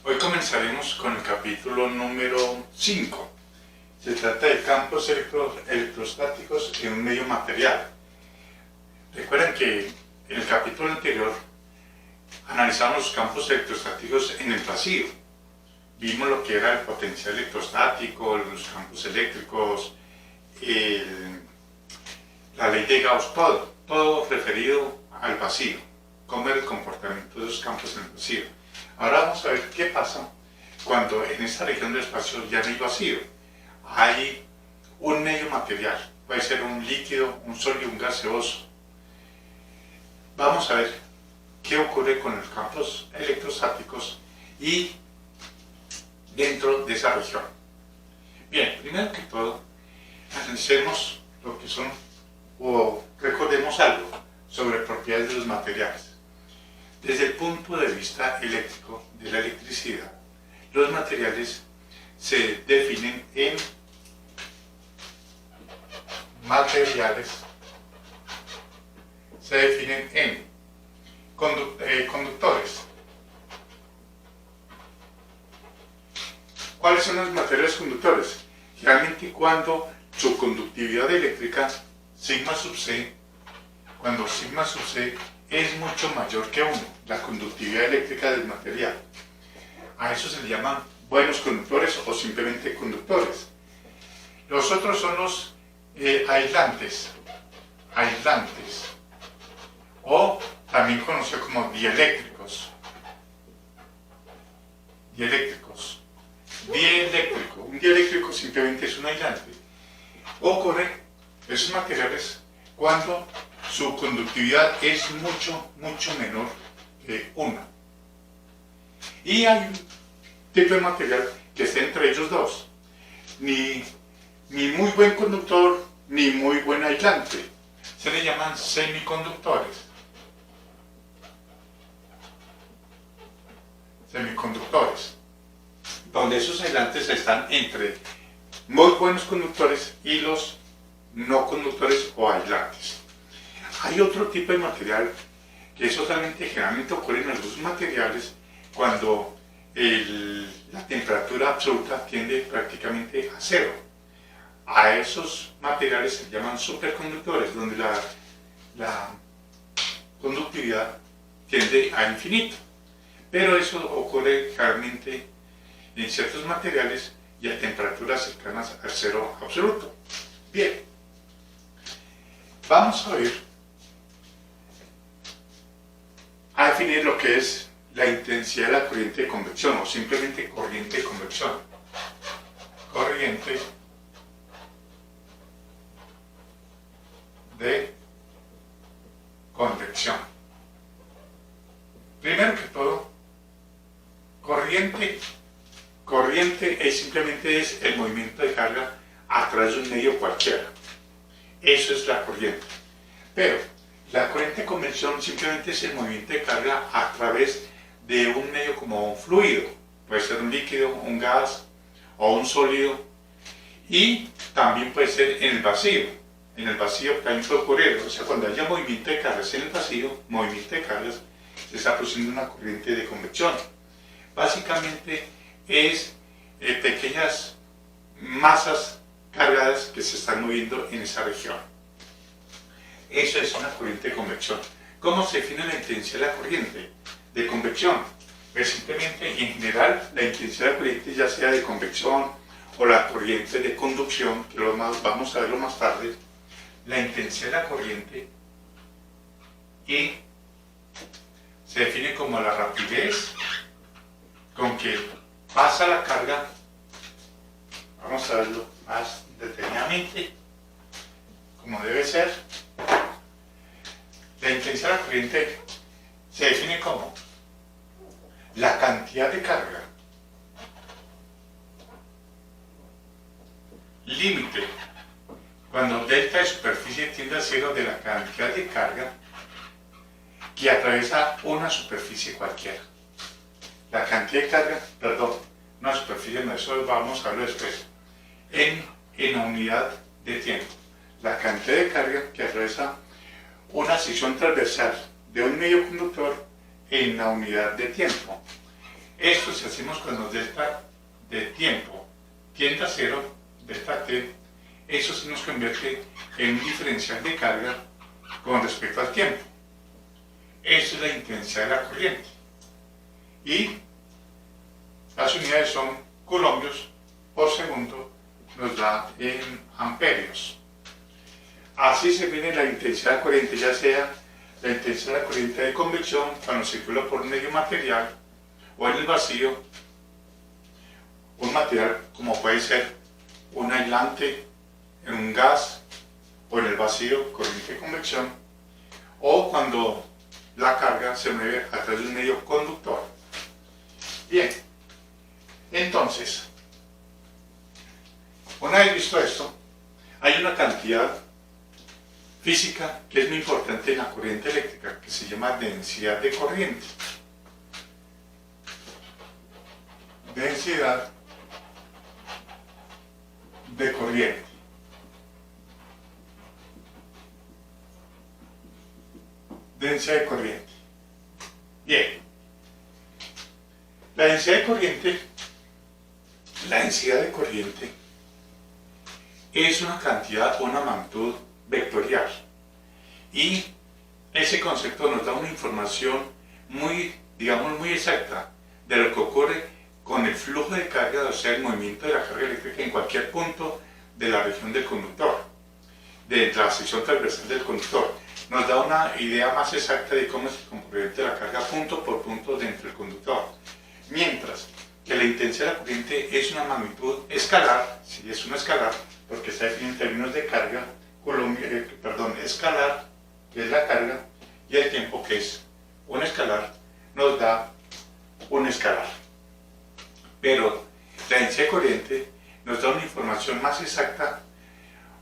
Hoy comenzaremos con el capítulo número 5. Se trata de campos electrostáticos en un medio material. Recuerden que en el capítulo anterior analizamos los campos electrostáticos en el vacío. Vimos lo que era el potencial electrostático, los campos eléctricos, la ley de Gauss, todo referido al vacío, cómo era el comportamiento de esos campos en el vacío. Ahora vamos a ver qué pasa cuando en esta región del espacio ya no hay vacío. Hay un medio material, puede ser un líquido, un sólido, un gaseoso. Vamos a ver qué ocurre con los campos electrostáticos y dentro de esa región. Bien, primero que todo, analicemos lo que son, o recordemos algo sobre propiedades de los materiales. Desde el punto de vista eléctrico de la electricidad, los materiales se definen en conductores. ¿Cuáles son los materiales conductores? Generalmente cuando su conductividad eléctrica, sigma sub C, cuando sigma sub C es mucho mayor que 1, la conductividad eléctrica del material. A eso se le llaman buenos conductores o simplemente conductores. Los otros son los aislantes, o también conocidos como dieléctricos. Un dieléctrico simplemente es un aislante. Ocurre esos materiales cuando su conductividad es mucho menor que 1. Y hay un tipo de material que está entre ellos dos. Ni muy buen conductor, ni muy buen aislante. Se le llaman semiconductores. Donde esos aislantes están entre muy buenos conductores y los no conductores o aislantes. Hay otro tipo de material que es generalmente ocurre en algunos materiales cuando la temperatura absoluta tiende prácticamente a 0. A esos materiales se llaman superconductores, donde la conductividad tiende a infinito. Pero eso ocurre generalmente en ciertos materiales y a temperaturas cercanas al 0 absoluto. Bien, vamos a ver, a definir lo que es la intensidad de la corriente de convección o simplemente corriente de convección. Corriente de convección. Primero que todo, corriente simplemente es el movimiento de carga a través de un medio cualquiera. Eso es la corriente. Pero la corriente de convección simplemente es el movimiento de carga a través de un medio como un fluido. Puede ser un líquido, un gas o un sólido. Y también puede ser en el vacío. En el vacío también puede ocurrir. O sea, cuando haya movimiento de cargas en el vacío, se está produciendo una corriente de convección. Básicamente es pequeñas masas cargadas que se están moviendo en esa región. Eso es una corriente de convección. ¿Cómo se define la intensidad de la corriente de convección? Pues simplemente, en general, la intensidad de la corriente, ya sea de convección o la corriente de conducción, que vamos a verlo más tarde, la intensidad de la corriente se define como la rapidez con que pasa la carga. Vamos a verlo más detenidamente, como debe ser. La intensidad de la corriente se define como la cantidad de carga límite cuando delta de superficie tiende a 0 de la cantidad de carga que atraviesa una superficie cualquiera. La cantidad de carga, una superficie, no, eso vamos a verlo después, en la unidad de tiempo. La cantidad de carga que atraviesa una sección transversal de un medio conductor en la unidad de tiempo. Esto si hacemos cuando delta de tiempo tiende a 0, delta t, eso se nos convierte en un diferencial de carga con respecto al tiempo. Esa es la intensidad de la corriente. Y las unidades son coulombs por segundo, nos da en amperios. Así se mide la intensidad de la corriente, ya sea la intensidad de la corriente de convección cuando circula por un medio material o en el vacío, un material como puede ser un aislante en un gas o en el vacío, corriente de convección, o cuando la carga se mueve a través de un medio conductor. Bien, entonces, una vez visto esto, hay una cantidad física que es muy importante en la corriente eléctrica, que se llama densidad de corriente. Densidad de corriente. Densidad de corriente. Bien. La densidad de corriente es una cantidad o una magnitud vectorial. Y ese concepto nos da una información muy, digamos, muy exacta de lo que ocurre con el flujo de carga, o sea, el movimiento de la carga eléctrica en cualquier punto de la región del conductor, de la sección transversal del conductor. Nos da una idea más exacta de cómo es el comportamiento de la carga punto por punto dentro del conductor. Mientras que la intensidad de la corriente es una magnitud escalar, si es una escalar, porque está definida en términos de carga, escalar, que es la carga, y el tiempo, que es un escalar, nos da un escalar. Pero la densidad de corriente nos da una información más exacta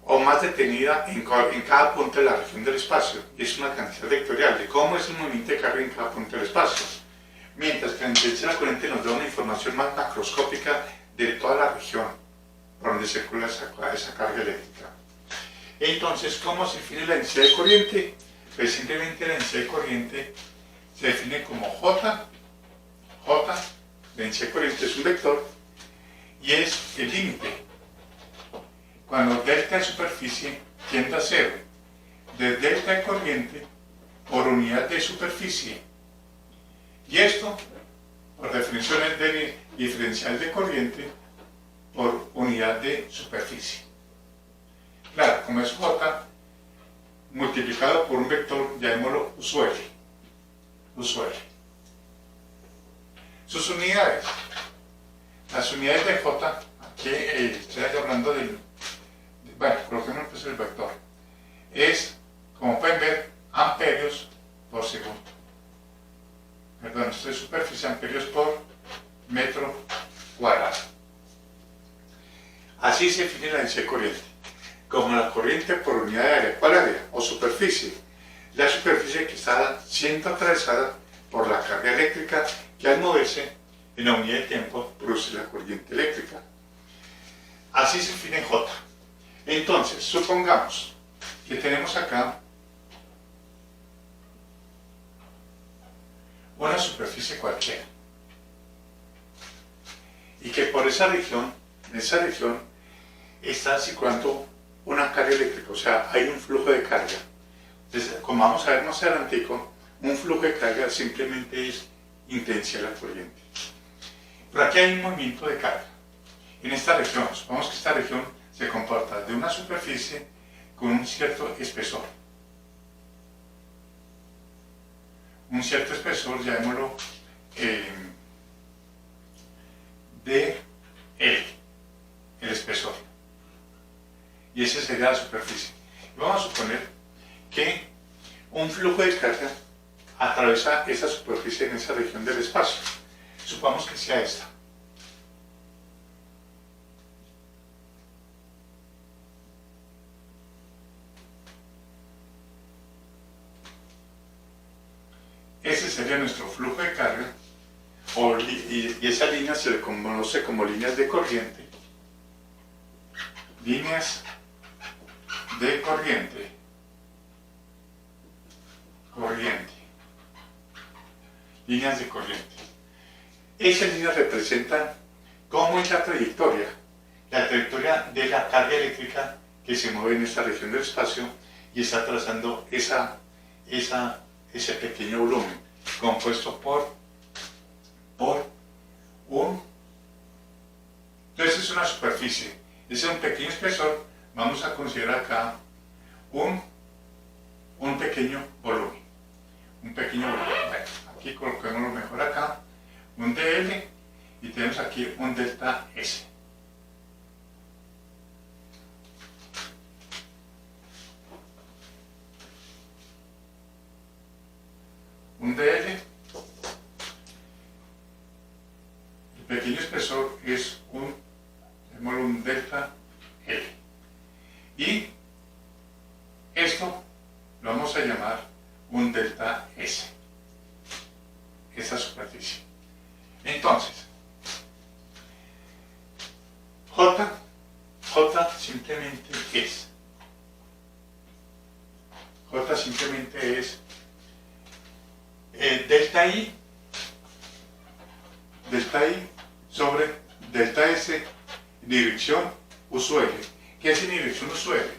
o más detenida en cada punto de la región del espacio, y es una cantidad vectorial de cómo es el movimiento de carga en cada punto del espacio. Mientras que la intensidad de la corriente nos da una información más macroscópica de toda la región por donde circula esa carga eléctrica. Entonces, ¿cómo se define la densidad de corriente? Pues simplemente la densidad de corriente se define como J, la densidad de corriente es un vector, y es el límite cuando delta de superficie tiende a 0, de delta de corriente por unidad de superficie. Y esto, por definición, es de diferencial de corriente por unidad de superficie. Claro, como es J multiplicado por un vector, llamémoslo usuario. Sus unidades. Las unidades de J, aquí estoy hablando bueno, coloquemos pues el vector. Es, como pueden ver, amperios por segundo. Perdón, esto es superficie, amperios por metro cuadrado. Así se define la densidad de corriente, como la corriente por unidad de área. ¿Cuál área? O superficie. La superficie que está siendo atravesada por la carga eléctrica, que al moverse en la unidad de tiempo produce la corriente eléctrica. Así se define J. Entonces, supongamos que tenemos acá una superficie cualquiera y que por esa región, en esa región, está circulando una carga eléctrica, o sea, hay un flujo de carga. Entonces, como vamos a ver más adelante, un flujo de carga simplemente es intensidad de la corriente. Pero aquí hay un movimiento de carga. En esta región, supongamos que esta región se comporta de una superficie con un cierto espesor. Un cierto espesor, llamémoslo dl, el espesor. Y esa sería la superficie. Y vamos a suponer que un flujo de carga atraviesa esa superficie en esa región del espacio. Supongamos que sea esta. Ese sería nuestro flujo de carga, y esa línea se le conoce como líneas de corriente. Líneas de corriente. Líneas de corriente. Esas líneas representan cómo es la trayectoria de la carga eléctrica que se mueve en esta región del espacio y está trazando ese pequeño volumen compuesto por un... Entonces es una superficie, ese es un pequeño espesor, vamos a considerar acá un pequeño volumen. Bueno, aquí coloquémoslo mejor acá, un dl, y tenemos aquí un delta S. Un dl, el pequeño espesor es un delta L. Y esto lo vamos a llamar un delta S, esa superficie. Entonces, J simplemente es delta I sobre delta S en dirección U sub L. ¿Qué es en dirección U sub L?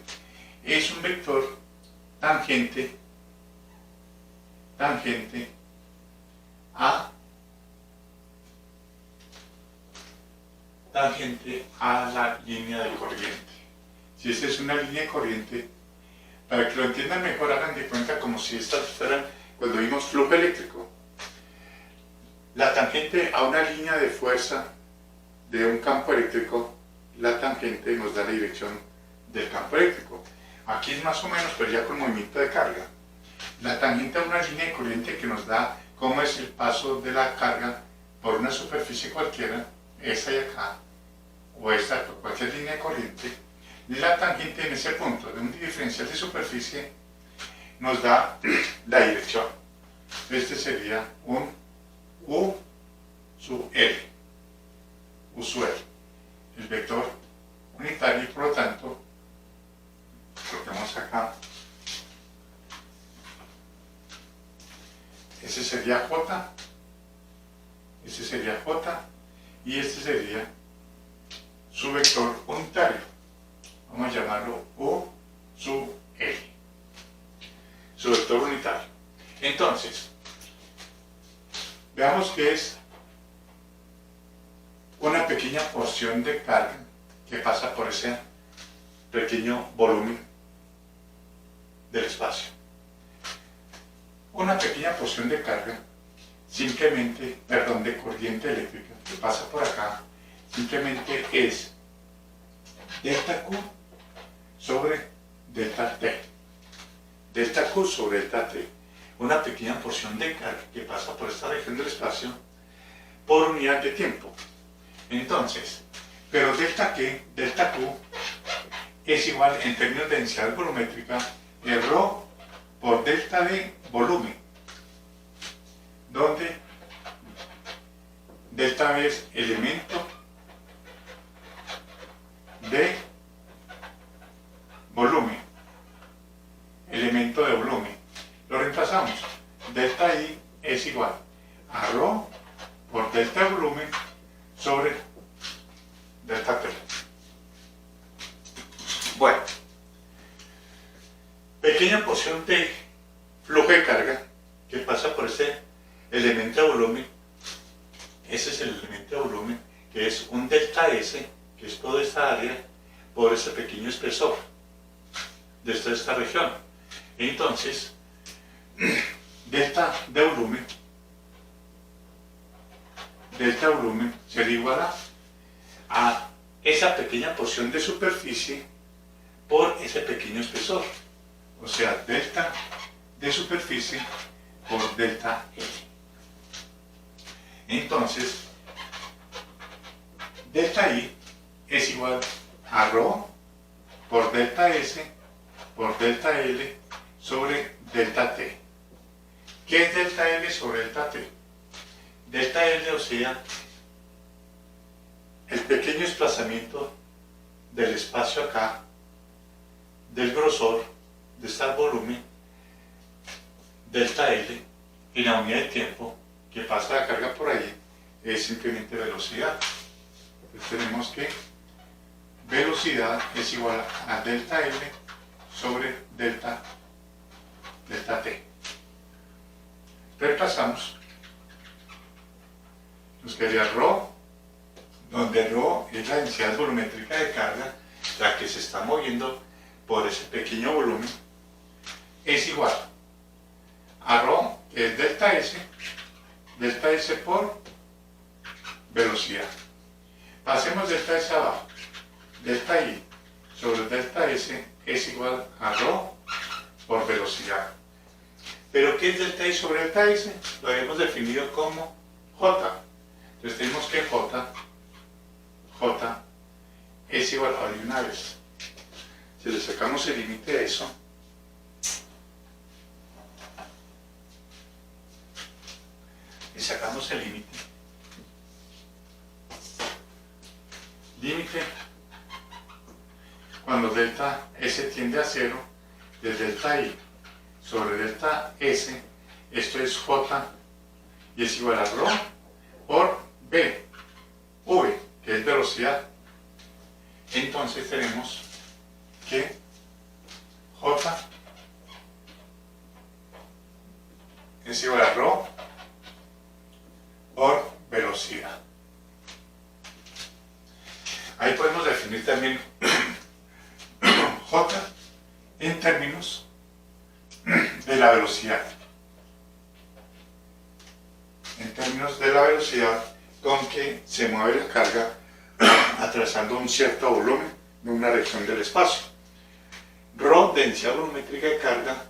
Es un vector tangente a la línea de corriente. Si esta es una línea de corriente, para que lo entiendan mejor, hagan de cuenta como si estas fueran cuando vimos flujo eléctrico. La tangente a una línea de fuerza de un campo eléctrico, la tangente nos da la dirección del campo eléctrico. Aquí es más o menos, pero ya con movimiento de carga. La tangente a una línea de corriente que nos da cómo es el paso de la carga por una superficie cualquiera, esta de acá, o esta por cualquier línea de corriente. La tangente en ese punto de un diferencial de superficie nos da la dirección. Este sería un U sub L, el vector unitario, y por lo tanto, lo tenemos acá. Ese sería J, y este sería su vector unitario. Vamos a llamarlo U sub L, su vector unitario. Entonces, veamos que es una pequeña porción de carga que pasa por ese pequeño volumen del espacio. Una pequeña porción de carga, de corriente eléctrica que pasa por acá, simplemente es delta Q sobre delta T. Delta Q sobre delta T. Una pequeña porción de carga que pasa por esta región del espacio por unidad de tiempo. Entonces, pero delta Q es igual en términos de densidad volumétrica el ρ por delta D volumen, donde delta V es elemento de volumen, lo reemplazamos. Delta I es igual a ρ por delta volumen sobre delta T. Bueno, pequeña porción de flujo de carga que pasa por ese elemento de volumen. Ese es el elemento de volumen, que es un delta S, que es toda esta área, por ese pequeño espesor de esta región. Entonces, delta volumen sería igual a esa pequeña porción de superficie por ese pequeño espesor. O sea, delta de superficie por delta L. Entonces, delta I es igual a ρ por delta S por delta L sobre delta T. ¿Qué es delta L sobre delta T? Delta L, o sea, el pequeño desplazamiento del espacio acá, del grosor de este volumen, delta L, en la unidad de tiempo que pasa la carga por ahí, es simplemente velocidad. Entonces tenemos que velocidad es igual a delta L sobre delta T. Reemplazamos, nos quedaría ρ, donde ρ es la densidad volumétrica de carga, la que se está moviendo por ese pequeño volumen, es igual a ρ, que es delta S por velocidad. Pasemos delta S abajo, delta I sobre delta S es igual a ρ por velocidad. ¿Pero qué es delta I sobre delta S? Lo habíamos definido como J. Entonces tenemos que J es igual a, de una vez, si le sacamos el límite a eso, límite cuando delta S tiende a 0, de delta I sobre delta S, esto es J y es igual a ρ por V, que es velocidad. Entonces tenemos que J es igual a ρ por velocidad. Ahí podemos definir también J en términos de la velocidad. En términos de la velocidad con que se mueve la carga atravesando un cierto volumen de una región del espacio. Ρ, densidad volumétrica de carga,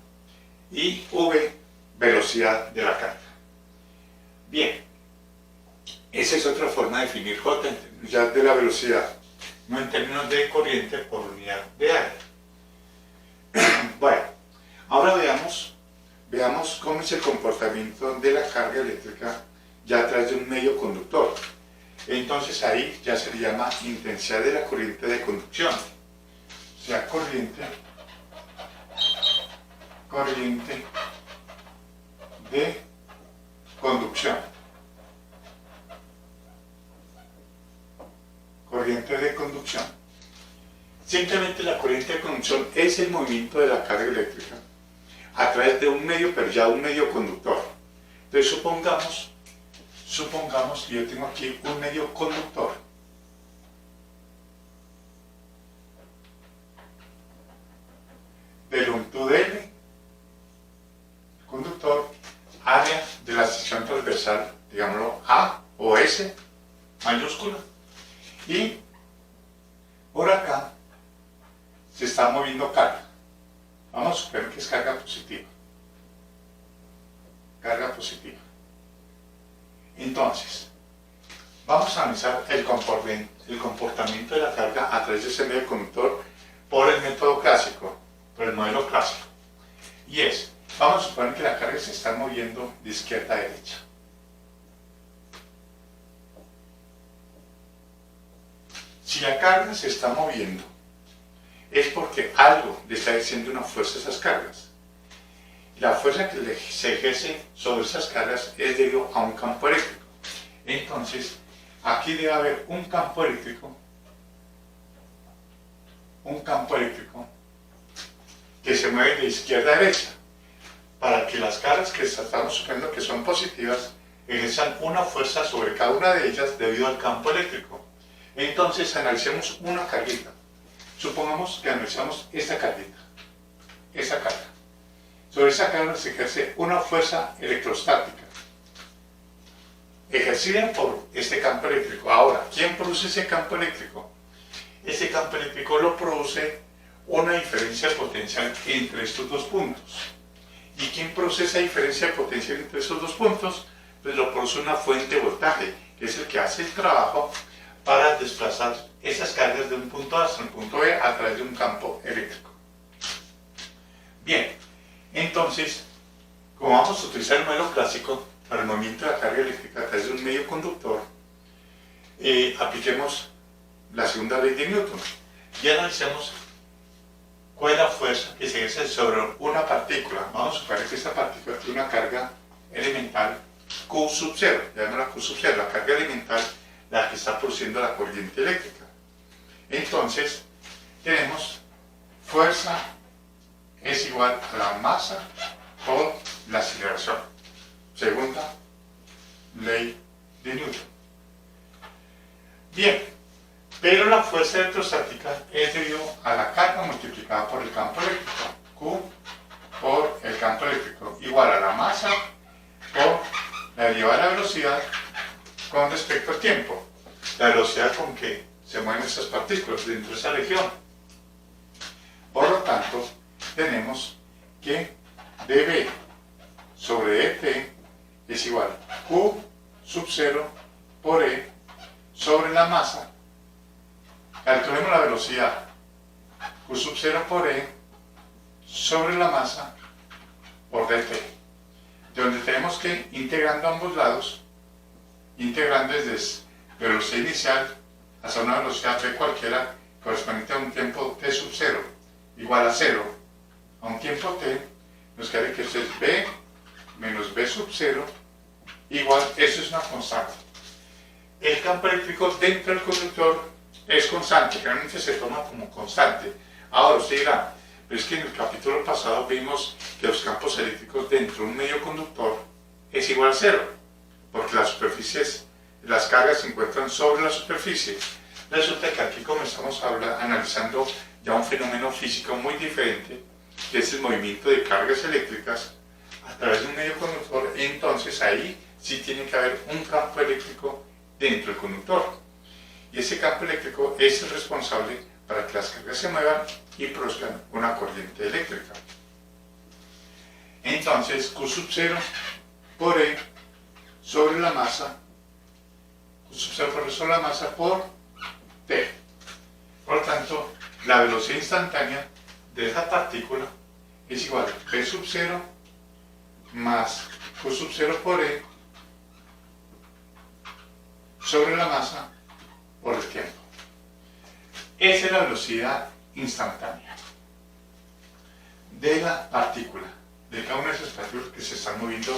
y V, velocidad de la carga. Bien, esa es otra forma de definir J en términos ya de la velocidad, no en términos de corriente por unidad de área. Bueno, ahora veamos cómo es el comportamiento de la carga eléctrica ya a través de un medio conductor. Entonces ahí ya se le llama intensidad de la corriente de conducción. O sea, corriente de conducción. Corriente de conducción. Simplemente la corriente de conducción es el movimiento de la carga eléctrica a través de un medio, pero ya un medio conductor. Entonces supongamos que yo tengo aquí un medio conductor. De longitud L, conductor, área de la sección transversal, digámoslo A o S, mayúscula, y por acá se está moviendo carga. Vamos a suponer que es carga positiva. Carga positiva. Entonces, vamos a analizar el comportamiento de la carga a través de ese medio conductor por el método clásico, por el modelo clásico. Y vamos a suponer que la carga se está moviendo de izquierda a derecha. Si la carga se está moviendo, es porque algo le está ejerciendo una fuerza a esas cargas. La fuerza que se ejerce sobre esas cargas es debido a un campo eléctrico. Entonces, aquí debe haber un campo eléctrico que se mueve de izquierda a derecha, para que las cargas que estamos suponiendo que son positivas ejerzan una fuerza sobre cada una de ellas debido al campo eléctrico. Entonces, analicemos una carguita. Supongamos que analizamos esta carguita, esa carga. Sobre esa carga se ejerce una fuerza electrostática, ejercida por este campo eléctrico. Ahora, ¿quién produce ese campo eléctrico? Ese campo eléctrico lo produce una diferencia potencial entre estos dos puntos. ¿Y quién produce esa diferencia potencial entre esos dos puntos? Pues lo produce una fuente de voltaje, que es el que hace el trabajo para desplazar esas cargas de un punto A hasta un punto B a través de un campo eléctrico. Bien, entonces, como vamos a utilizar el modelo clásico para el movimiento de la carga eléctrica a través de un medio conductor, apliquemos la segunda ley de Newton y analicemos cuál es la fuerza que se ejerce sobre una partícula. Vamos a suponer que esta partícula tiene una carga elemental Q sub 0, llamémosla Q sub 0, la carga elemental, la que está produciendo la corriente eléctrica. Entonces, tenemos fuerza es igual a la masa por la aceleración. Segunda ley de Newton. Bien, pero la fuerza electrostática es debido a la carga multiplicada por el campo eléctrico. Q por el campo eléctrico igual a la masa por la derivada de la velocidad con respecto al tiempo. La velocidad con que se mueven esas partículas dentro de esa región. Por lo tanto, tenemos que dB sobre dt es igual a Q sub 0 por E sobre la masa. Calculemos la velocidad. Q sub 0 por E sobre la masa por dt. De donde tenemos que, integrando ambos lados, integrando desde velocidad inicial hasta una velocidad v cualquiera correspondiente a un tiempo t sub 0 igual a 0, a un tiempo t, nos queda que esto es v menos v sub 0 igual, eso es una constante. El campo eléctrico dentro del conductor es constante, realmente se toma como constante. Ahora usted dirá, pero es que en el capítulo pasado vimos que los campos eléctricos dentro de un medio conductor es igual a 0, porque las superficies, las cargas se encuentran sobre la superficie. Resulta que aquí comenzamos analizando ya un fenómeno físico muy diferente, que es el movimiento de cargas eléctricas a través de un medio conductor. Entonces ahí sí tiene que haber un campo eléctrico dentro del conductor. Y ese campo eléctrico es el responsable para que las cargas se muevan y produzcan una corriente eléctrica. Entonces, Q sub 0 por E sobre la masa, Q sub 0 por E sobre la masa por T. Por lo tanto, la velocidad instantánea de esa partícula es igual a V sub 0 más Q sub 0 por E sobre la masa por el tiempo. Esa es la velocidad instantánea de la partícula, de cada una de esas partículas que se están moviendo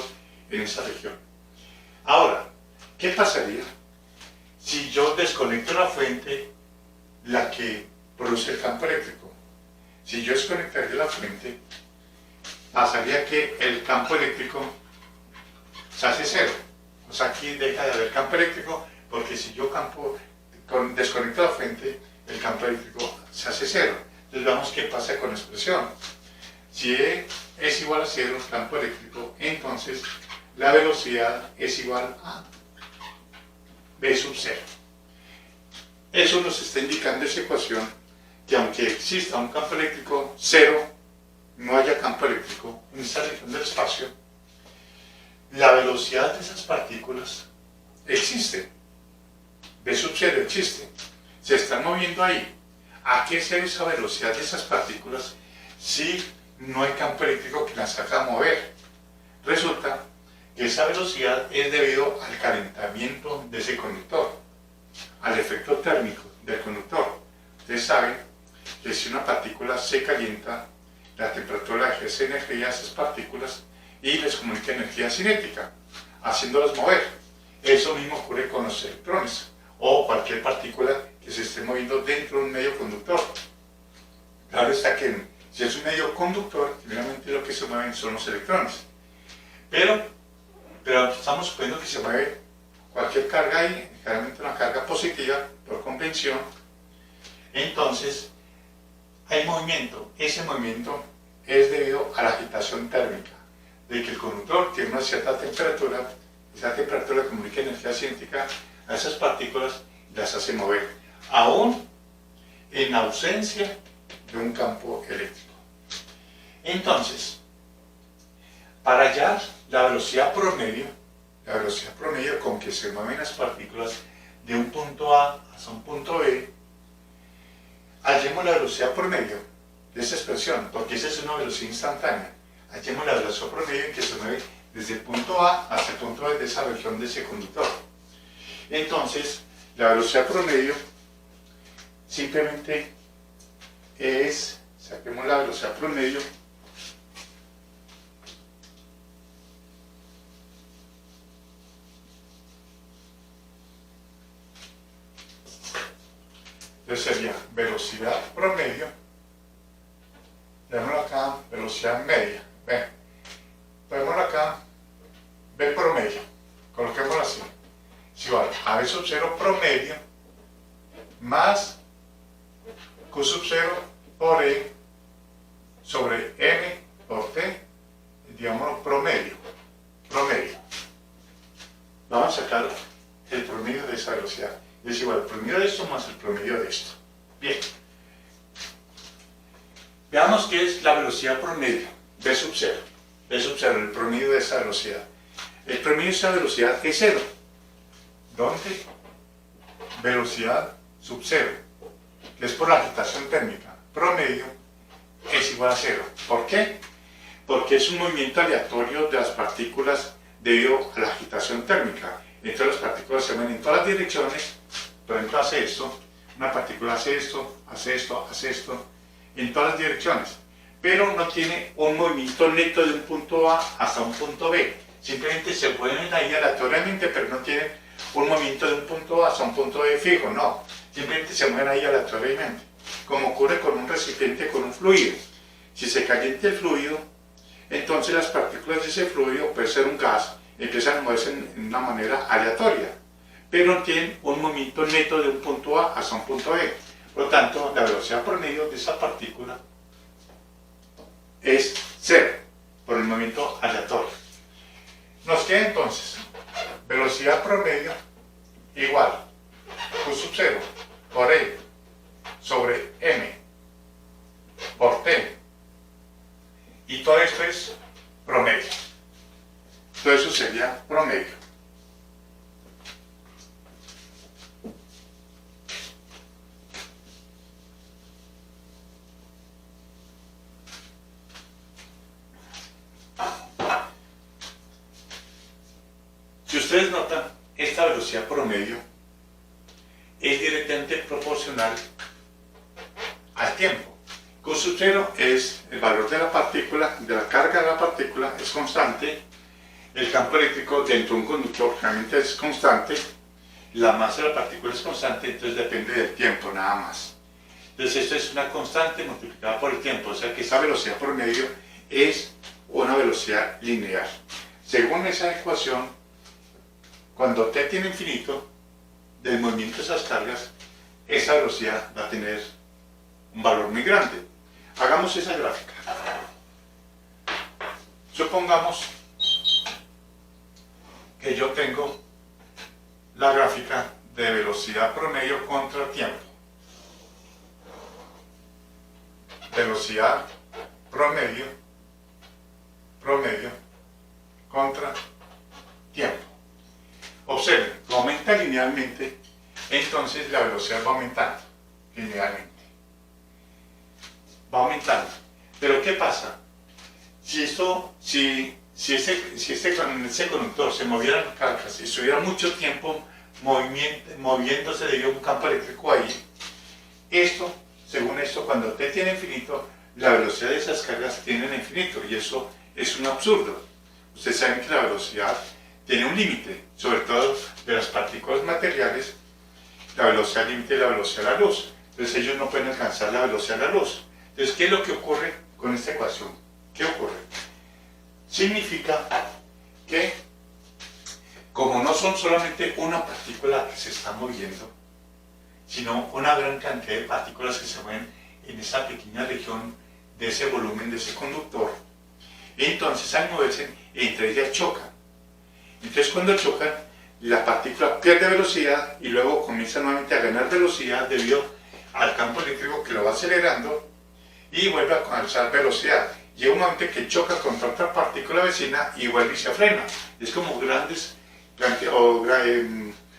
en esa región. Ahora, ¿qué pasaría si yo desconecto la fuente, la que produce el campo eléctrico? Si yo desconectaría la fuente, pasaría que el campo eléctrico se hace cero. O sea, aquí deja de haber campo eléctrico, porque si yo desconecto la fuente, el campo eléctrico se hace cero. Entonces veamos qué pasa con la expresión. Si E es igual a 0, campo eléctrico, entonces la velocidad es igual a V sub 0. Eso nos está indicando esa ecuación que aunque exista un campo eléctrico 0, no haya campo eléctrico en esta región del espacio, la velocidad de esas partículas existe. V sub 0 existe. Se están moviendo ahí. ¿A qué se debe esa velocidad de esas partículas si no hay campo eléctrico que las haga mover? Resulta que esa velocidad es debido al calentamiento de ese conductor, al efecto térmico del conductor. Ustedes saben que si una partícula se calienta, la temperatura ejerce energía a esas partículas y les comunica energía cinética, haciéndolas mover. Eso mismo ocurre con los electrones o cualquier partícula que se esté moviendo dentro de un medio conductor. Claro está que si es un medio conductor, generalmente lo que se mueven son los electrones. Pero estamos suponiendo que se mueve cualquier carga ahí, generalmente una carga positiva, por convención. Entonces, hay movimiento. Ese movimiento es debido a la agitación térmica, de que el conductor tiene una cierta temperatura, esa temperatura comunica energía cinética a esas partículas y las hace mover, aún en ausencia de un campo eléctrico. Entonces, para hallar la velocidad promedio con que se mueven las partículas de un punto A hasta un punto B, hallemos la velocidad promedio de esa expresión, porque esa es una velocidad instantánea. Hallemos la velocidad promedio en que se mueve desde el punto A hasta el punto B de esa región de ese conductor. Entonces, la velocidad promedio simplemente es, saquemos la velocidad promedio, Entonces sería velocidad promedio, llamémoslo acá velocidad media, ¿ven? Pongámoslo acá B promedio, coloquémoslo así, es igual a B sub 0 promedio más Q sub 0 por E sobre M por T, digámoslo promedio. Vamos a sacar el promedio de esa velocidad. Es igual el promedio de esto más el promedio de esto. Bien. Veamos qué es la velocidad promedio, B sub 0. B sub 0, el promedio de esa velocidad. El promedio de esa velocidad es 0. ¿Dónde? Velocidad sub 0, que es por la agitación térmica. Promedio es igual a 0. ¿Por qué? Porque es un movimiento aleatorio de las partículas debido a la agitación térmica. Entonces las partículas se mueven en todas las direcciones. Por ejemplo, hace esto, una partícula hace esto, en todas las direcciones. Pero no tiene un movimiento neto de un punto A hasta un punto B. Simplemente se mueven ahí aleatoriamente, pero no tienen un movimiento de un punto A hasta un punto B fijo, no. Simplemente se mueven ahí aleatoriamente. Como ocurre con un recipiente con un fluido. Si se calienta el fluido, entonces las partículas de ese fluido, puede ser un gas, empiezan a moverse en una manera aleatoria, pero no tienen un movimiento neto de un punto A hasta un punto B. Por lo tanto, la velocidad promedio de esa partícula es 0, por el movimiento aleatorio. Nos queda entonces velocidad promedio igual Q sub 0 por E sobre M por T. Y todo esto es promedio. Todo eso sería promedio. Si ustedes notan, esta velocidad promedio es directamente proporcional al tiempo. Q sub 0 es el valor de la partícula, de la carga de la partícula, es constante. El campo eléctrico dentro de un conductor realmente es constante. La masa de la partícula es constante, entonces depende del tiempo, nada más. Entonces esto es una constante multiplicada por el tiempo, o sea que esa velocidad promedio es una velocidad lineal. Según esa ecuación, cuando t tiene infinito, del movimiento de esas cargas, esa velocidad va a tener un valor muy grande. Hagamos esa gráfica. Supongamos que yo tengo la gráfica de velocidad promedio contra tiempo. Velocidad promedio contra tiempo. Observen, aumenta linealmente, entonces la velocidad va aumentando linealmente. Va aumentando. Pero ¿qué pasa? Si ese conductor se moviera las cargas y estuviera mucho tiempo moviéndose debido a un campo eléctrico ahí, según esto, cuando t tiene infinito, la velocidad de esas cargas tiene infinito, y eso es un absurdo. Ustedes saben que la velocidad tiene un límite, sobre todo de las partículas materiales, la velocidad límite es la velocidad de la luz. Entonces ellos no pueden alcanzar la velocidad de la luz. Entonces, ¿qué es lo que ocurre con esta ecuación? ¿Qué ocurre? Significa que, como no son solamente una partícula que se está moviendo, sino una gran cantidad de partículas que se mueven en esa pequeña región de ese volumen de ese conductor, entonces al moverse, entre ellas chocan. Entonces cuando chocan, la partícula pierde velocidad y luego comienza nuevamente a ganar velocidad debido al campo eléctrico que lo va acelerando, y vuelve a alcanzar velocidad. Llega un momento que choca contra otra partícula vecina y vuelve y se frena. Es como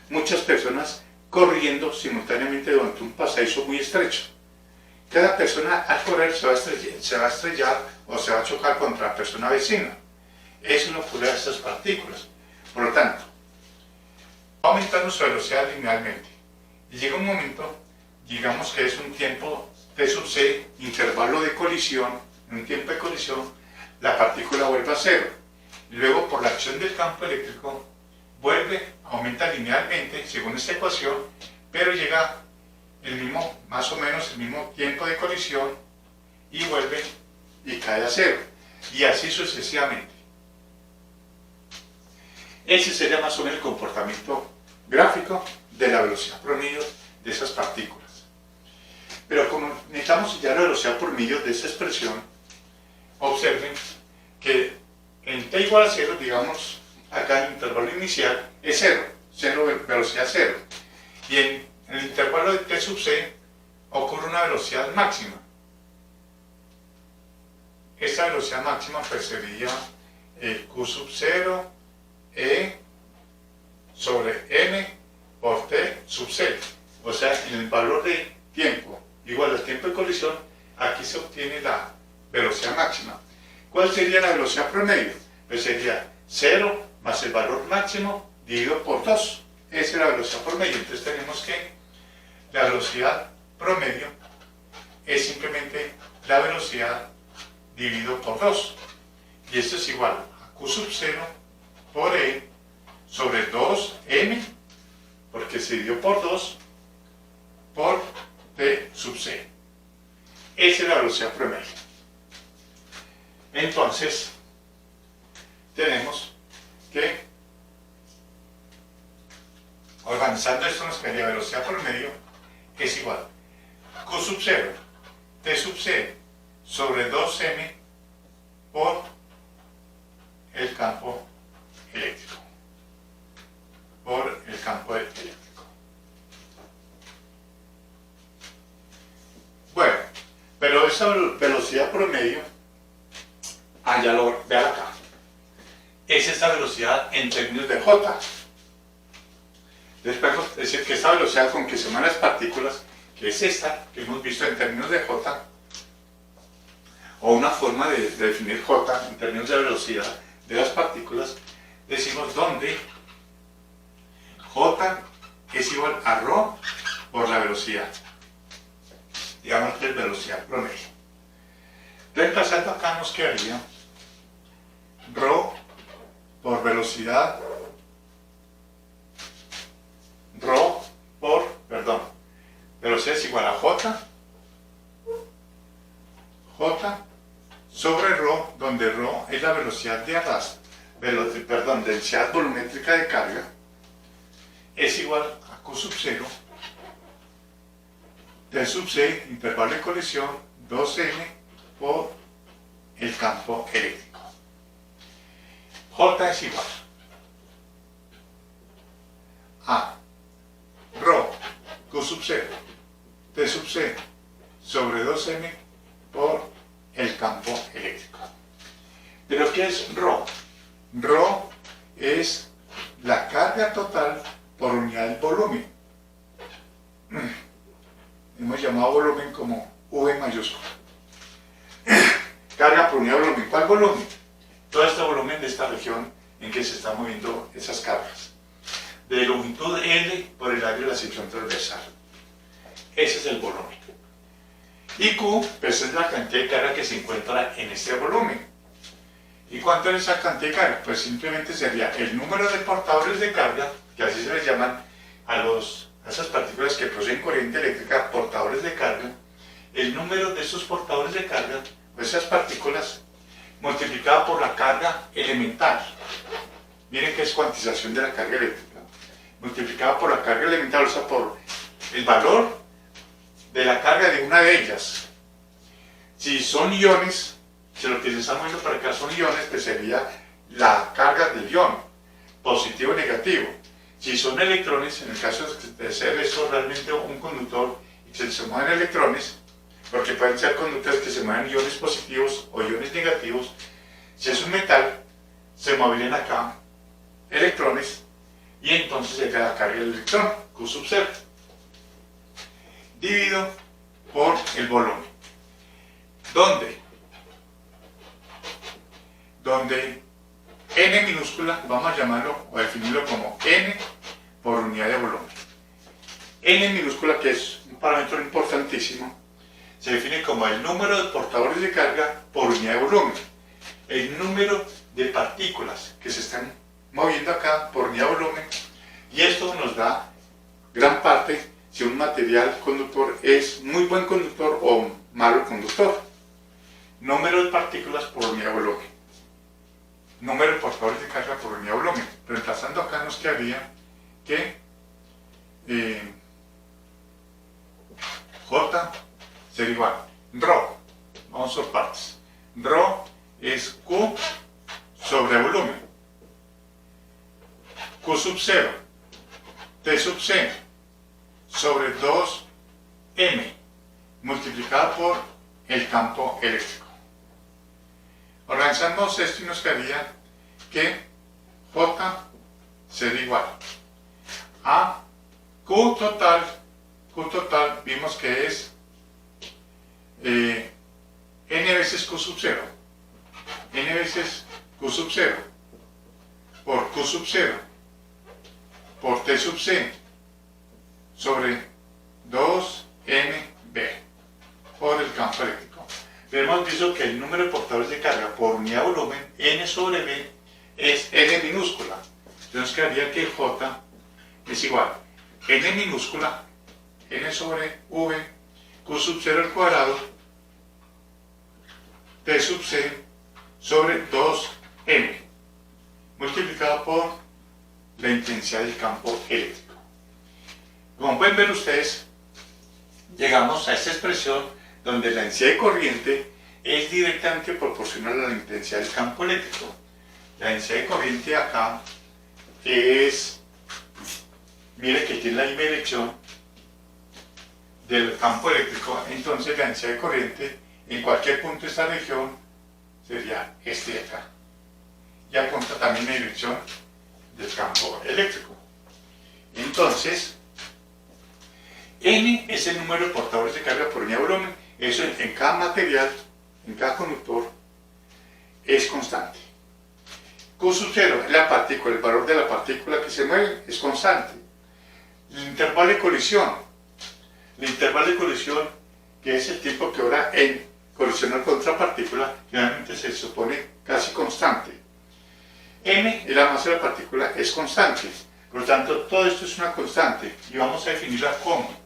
muchas personas corriendo simultáneamente durante un pasadizo muy estrecho. Cada persona al correr se va a estrellar o se va a chocar contra la persona vecina. Eso no ocurre a estas partículas. Por lo tanto, va aumentando su velocidad linealmente. Y llega un momento, digamos que es un tiempo t sub c, intervalo de colisión. En un tiempo de colisión, la partícula vuelve a cero. Luego, por la acción del campo eléctrico, aumenta linealmente, según esta ecuación, pero llega más o menos el mismo tiempo de colisión y vuelve y cae a cero. Y así sucesivamente. Ese sería más o menos el comportamiento gráfico de la velocidad promedio de esas partículas. Pero como necesitamos hallar la velocidad promedio de esa expresión, observen que en t igual a 0, digamos, acá en el intervalo inicial es 0, velocidad 0. Y en el intervalo de t sub c ocurre una velocidad máxima. Esta velocidad máxima pues sería q sub 0 e sobre n por t sub c. O sea, en el valor de tiempo igual al tiempo de colisión, aquí se obtiene la velocidad máxima. ¿Cuál sería la velocidad promedio? Pues sería 0 más el valor máximo dividido por 2. Esa es la velocidad promedio. Entonces tenemos que la velocidad promedio es simplemente la velocidad dividido por 2. Y esto es igual a q sub 0 por e sobre 2m, porque se dividió por 2, por t sub c. Esa es la velocidad promedio. Entonces, tenemos que, organizando esto, nos quedaría velocidad promedio es igual a q sub 0, t sub c sobre 2m por el campo eléctrico. Por el campo eléctrico. Bueno, pero esa velocidad promedio, vean acá, es esta velocidad en términos de J. Después podemos decir que esta velocidad con que se mueven las partículas, que es esta que hemos visto en términos de J, o una forma de definir J en términos de velocidad de las partículas, decimos donde J es igual a ρ por la velocidad. Digamos que es velocidad promedio. Reemplazando acá nos quedaría ρ por velocidad, velocidad es igual a J sobre ρ, donde ρ es la velocidad de arrastre, densidad volumétrica de carga, es igual a q sub 0, t sub c, intervalo de colisión, 2m por el campo eléctrico. J es igual a ρ, q sub 0, t sub c sobre 2m por el campo eléctrico. ¿Pero qué es ρ? ρ es la carga total por unidad del volumen. Hemos llamado volumen como V mayúscula. Carga por unidad de volumen. ¿Cuál volumen? Todo este volumen de esta región en que se están moviendo esas cargas. De longitud L por el área de la sección transversal. Ese es el volumen. Y Q, pues es la cantidad de carga que se encuentra en este volumen. ¿Y cuánto es esa cantidad de carga? Pues simplemente sería el número de portadores de carga, que así se les llaman a esas partículas que poseen corriente eléctrica, portadores de carga. El número de esos portadores de carga, pues esas partículas, multiplicado por la carga elemental. Miren que es cuantización de la carga eléctrica. Multiplicado por la carga elemental, o sea, por el valor de la carga de una de ellas. Si son iones, si lo que se está moviendo para acá son iones, pues sería la carga del ion, positivo y negativo. Si son electrones, en el caso de ser esto realmente un conductor y que se mueven electrones, porque pueden ser conductores que se mueven iones positivos o iones negativos, si es un metal, se moverían acá electrones y entonces sería la carga del electrón, Q sub 0, dividido por el volumen. Donde n minúscula, vamos a llamarlo o definirlo como n por unidad de volumen. N minúscula, que es un parámetro importantísimo, se define como el número de portadores de carga por unidad de volumen. El número de partículas que se están moviendo acá por unidad de volumen, y esto nos da gran parte si un material conductor es muy buen conductor o malo conductor. Número de partículas por unidad de volumen. Número de portadores de carga por unidad de volumen. Reemplazando acá nos quedaría que J será igual. Rho, vamos por partes. Rho es Q sobre volumen. Q sub 0, T sub C sobre 2M multiplicado por el campo eléctrico. Organizamos esto y nos quedaría que J será igual a Q total vimos que es N veces Q sub 0, N veces Q sub 0 por Q sub 0 por T sub C sobre 2MB por el campo eléctrico. Hemos dicho que el número de portadores de carga por unidad de volumen, N sobre B, es N minúscula. Entonces nos quedaría que J es igual a N minúscula, N sobre V, Q sub 0 al cuadrado, T sub C sobre 2M, multiplicado por la intensidad del campo eléctrico. Como pueden ver ustedes, llegamos a esta expresión donde la densidad de corriente es directamente proporcional a la intensidad del campo eléctrico. La densidad de corriente acá es, mire que tiene la misma dirección del campo eléctrico, entonces la densidad de corriente en cualquier punto de esta región sería este de acá. Y apunta también la dirección del campo eléctrico. Entonces, N es el número de portadores de carga por unidad de volumen. Eso en cada material, en cada conductor, es constante. Q sub 0 es la partícula, el valor de la partícula que se mueve es constante. El intervalo de colisión. El intervalo de colisión, que es el tiempo que dura en colisionar con otra partícula, generalmente se supone casi constante. M es la masa de la partícula, es constante. Por lo tanto, todo esto es una constante y vamos a definirla como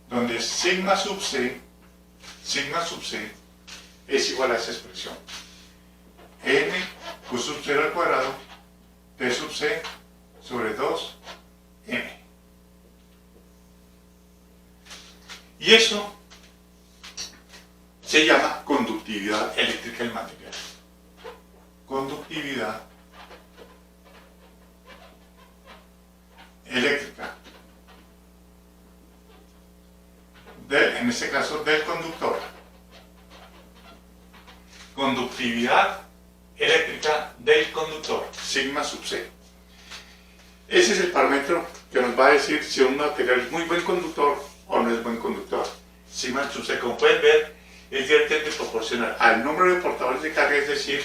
donde sigma sub c es igual a esa expresión. N Q sub 0 al cuadrado, T sub c sobre 2M. Y eso se llama conductividad eléctrica del material. Conductividad eléctrica en este caso del conductor. Conductividad eléctrica del conductor, sigma sub c. Ese es el parámetro que nos va a decir si un material es muy buen conductor o no es buen conductor. Sigma sub c, como pueden ver, es directamente proporcional al número de portadores de carga, es decir,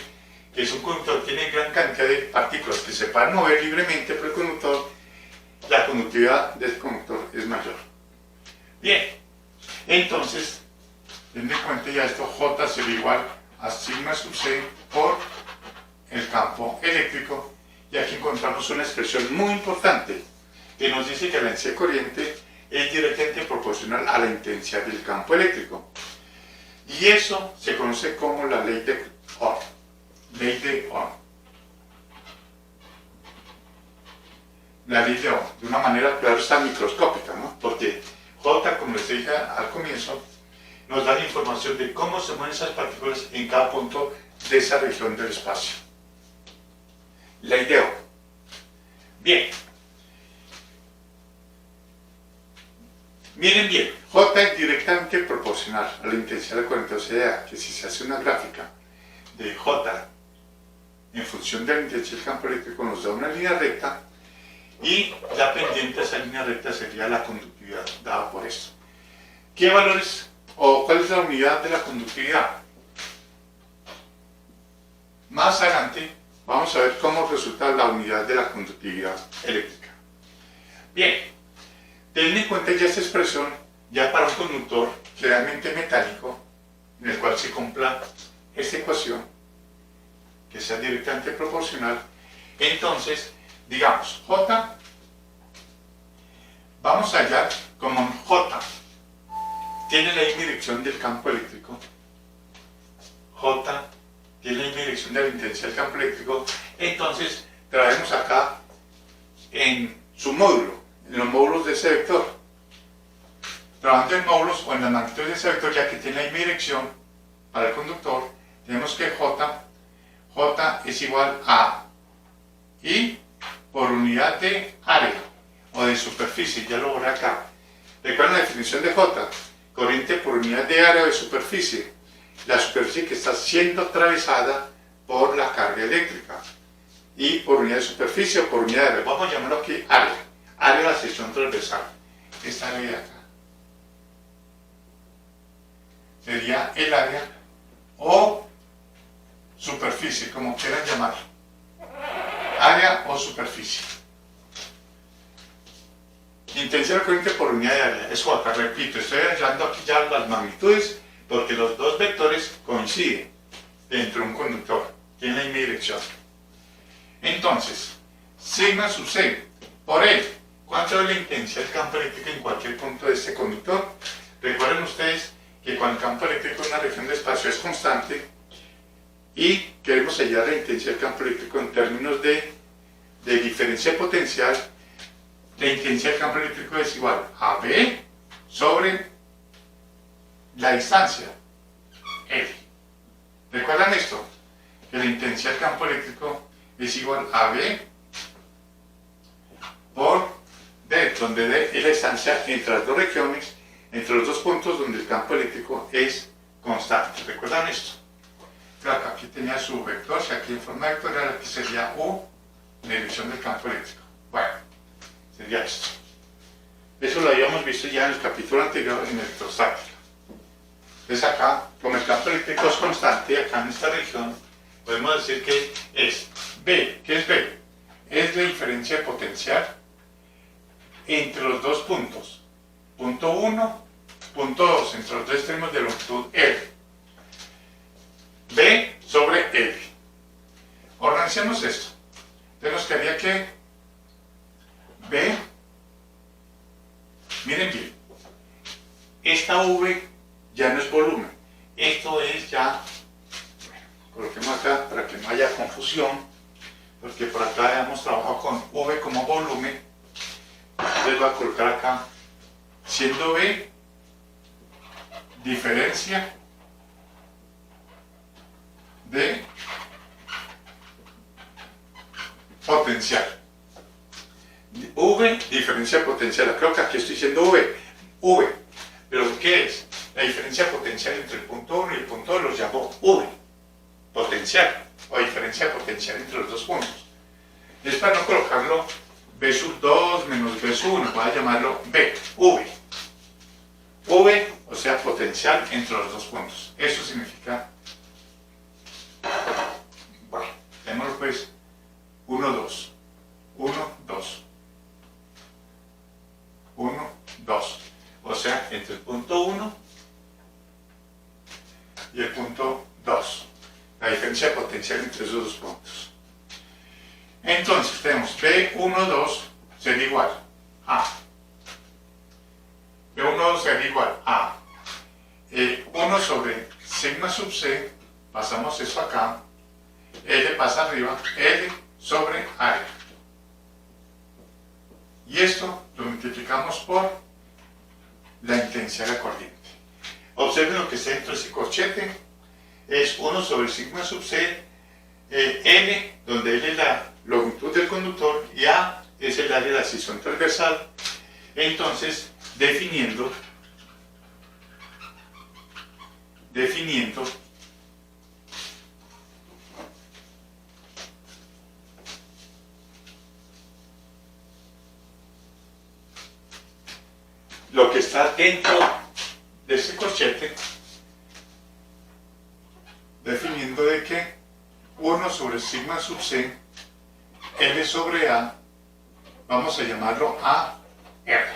que si un conductor tiene gran cantidad de partículas que se puedan mover libremente por el conductor, la conductividad del conductor es mayor. Bien, entonces, teniendo en cuenta ya esto, J será igual a sigma sub c por el campo eléctrico, y aquí encontramos una expresión muy importante que nos dice que la densidad de corriente es directamente proporcional a la intensidad del campo eléctrico. Y eso se conoce como la ley de Ohm. Ley de Ohm. La ley de Ohm, de una manera, claro, está microscópica, ¿no? Porque J, como les dije al comienzo, nos da la información de cómo se mueven esas partículas en cada punto de esa región del espacio. Ley de Ohm. Bien. Miren bien, J es directamente proporcional a la intensidad de corriente, o sea, que si se hace una gráfica de J en función de la intensidad del campo eléctrico nos da una línea recta y la pendiente de esa línea recta sería la conductividad dada por esto. ¿Qué valores o cuál es la unidad de la conductividad? Más adelante vamos a ver cómo resulta la unidad de la conductividad eléctrica. Bien. Teniendo en cuenta ya esta expresión, ya para un conductor generalmente metálico, en el cual se cumpla esta ecuación, que sea directamente proporcional, entonces, digamos, J Vamos allá, como J tiene la misma dirección del campo eléctrico, J tiene la misma dirección de la intensidad del campo eléctrico, entonces traemos acá en su módulo, en los módulos de ese vector. Trabajando en módulos o en las magnitudes de ese vector, ya que tiene la misma dirección para el conductor, tenemos que J es igual a I por unidad de área o de superficie, ya lo borré acá. Recuerden la definición de J, corriente por unidad de área o de superficie, la superficie que está siendo atravesada por la carga eléctrica, y por unidad de superficie o por unidad de área, vamos a llamarlo aquí área, área de la sección transversal, esta área de acá sería el área o superficie, como quieran llamarlo, área o superficie. Intensidad de corriente por unidad de área es J, repito, estoy hallando aquí ya las magnitudes porque los dos vectores coinciden dentro de un conductor, tienen la misma dirección. Entonces, sigma sub c por L, ¿cuánto es la intensidad del campo eléctrico en cualquier punto de este conductor? Recuerden ustedes que cuando el campo eléctrico en una región de espacio es constante y queremos hallar la intensidad del campo eléctrico en términos de diferencia potencial, la intensidad del campo eléctrico es igual a B sobre la distancia, L. ¿Recuerdan esto? Que la intensidad del campo eléctrico es igual a B por D, donde D es la distancia entre las dos regiones, entre los dos puntos donde el campo eléctrico es constante. ¿Recuerdan esto? Claro, aquí tenía su vector, si aquí en forma vectorial, aquí sería U, la dirección del campo eléctrico. Bueno, sería esto. Eso lo habíamos visto ya en el capítulo anterior en electrostática. Entonces acá, como el campo eléctrico es constante, acá en esta región, podemos decir que es B. ¿Qué es B? Es la diferencia potencial entre los dos puntos. Punto 1, punto 2, entre los dos extremos de longitud L. B sobre L. Organicemos esto. Entonces nos quedaría que B, miren bien, esta V ya no es volumen, esto es ya, coloquemos acá para que no haya confusión, porque por acá hemos trabajado con V como volumen, entonces voy a colocar acá, siendo B diferencia de potencial. V, diferencia potencial. Creo que aquí estoy diciendo V. ¿Pero qué es? La diferencia potencial entre el punto 1 y el punto 2 los llamo V. Potencial, o diferencia potencial entre los dos puntos. Es para no colocarlo B sub 2 menos B sub 1, voy a llamarlo V. V, o sea, potencial entre los dos puntos. Eso significa, bueno, tenemos pues 1, 2. 1, 2. 1, 2. O sea, entre el punto 1 y el punto 2. La diferencia potencial entre esos dos puntos. Entonces tenemos B1, 2 sería igual a B1, 2 sería igual a 1 sobre sigma sub c, pasamos eso acá, L pasa arriba, L sobre área. Y esto lo multiplicamos por la intensidad de la corriente. Observen lo que está dentro de ese corchete, es 1 sobre sigma sub c, N, donde L es la longitud del conductor, y A es el área de la sección transversal. Entonces, definiendo lo que está dentro de ese corchete, definiendo de que 1 sobre sigma sub c, L sobre A, vamos a llamarlo A, R,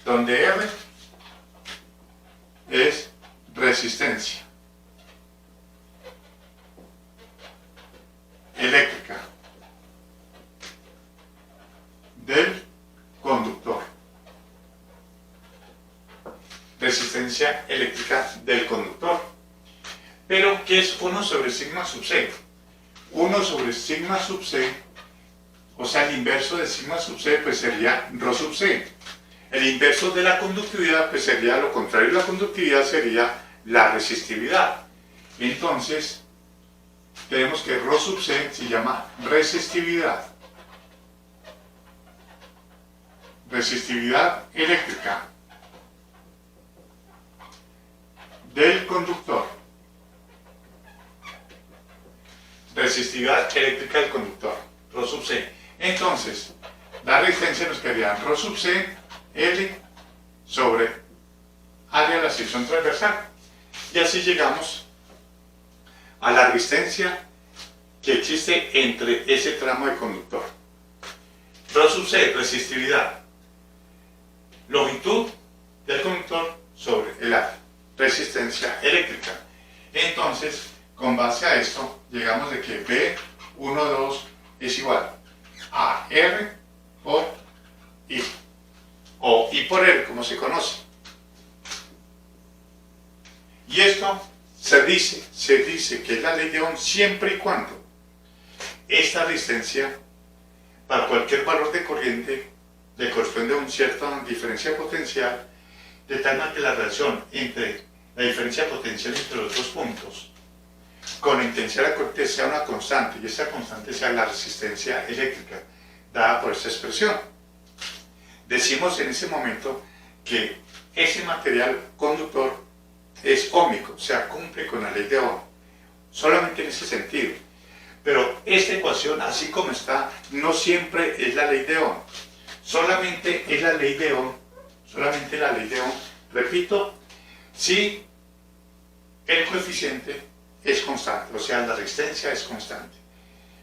donde R es resistencia eléctrica resistencia eléctrica del conductor. Pero, ¿qué es 1 sobre sigma sub c? 1 sobre sigma sub c, o sea, el inverso de sigma sub c, pues sería rho sub c. El inverso de la conductividad, pues sería lo contrario de la conductividad, sería la resistividad. Entonces, tenemos que rho sub c se llama resistividad. Resistividad eléctrica del conductor. Resistividad eléctrica del conductor, rho sub c. Entonces, la resistencia nos quedaría rho sub c, L sobre área de la sección transversal. Y así llegamos a la resistencia que existe entre ese tramo de conductor. Rho sub c, resistividad. Longitud del conductor sobre el área. Resistencia eléctrica. Entonces, con base a esto, llegamos de que B12 es igual a R por I, o I por R, como se conoce. Y esto se dice que es la ley de Ohm siempre y cuando esta resistencia, para cualquier valor de corriente, le corresponde a una cierta diferencia potencial, de tal manera que la relación entre la diferencia potencial entre los dos puntos con la intensidad de la corriente sea una constante, y esa constante sea la resistencia eléctrica, dada por esta expresión. Decimos en ese momento que ese material conductor es óhmico, o sea, cumple con la ley de Ohm, solamente en ese sentido. Pero esta ecuación, así como está, no siempre es la ley de Ohm, solamente es la ley de Ohm, repito, si el coeficiente es constante, o sea, la resistencia es constante.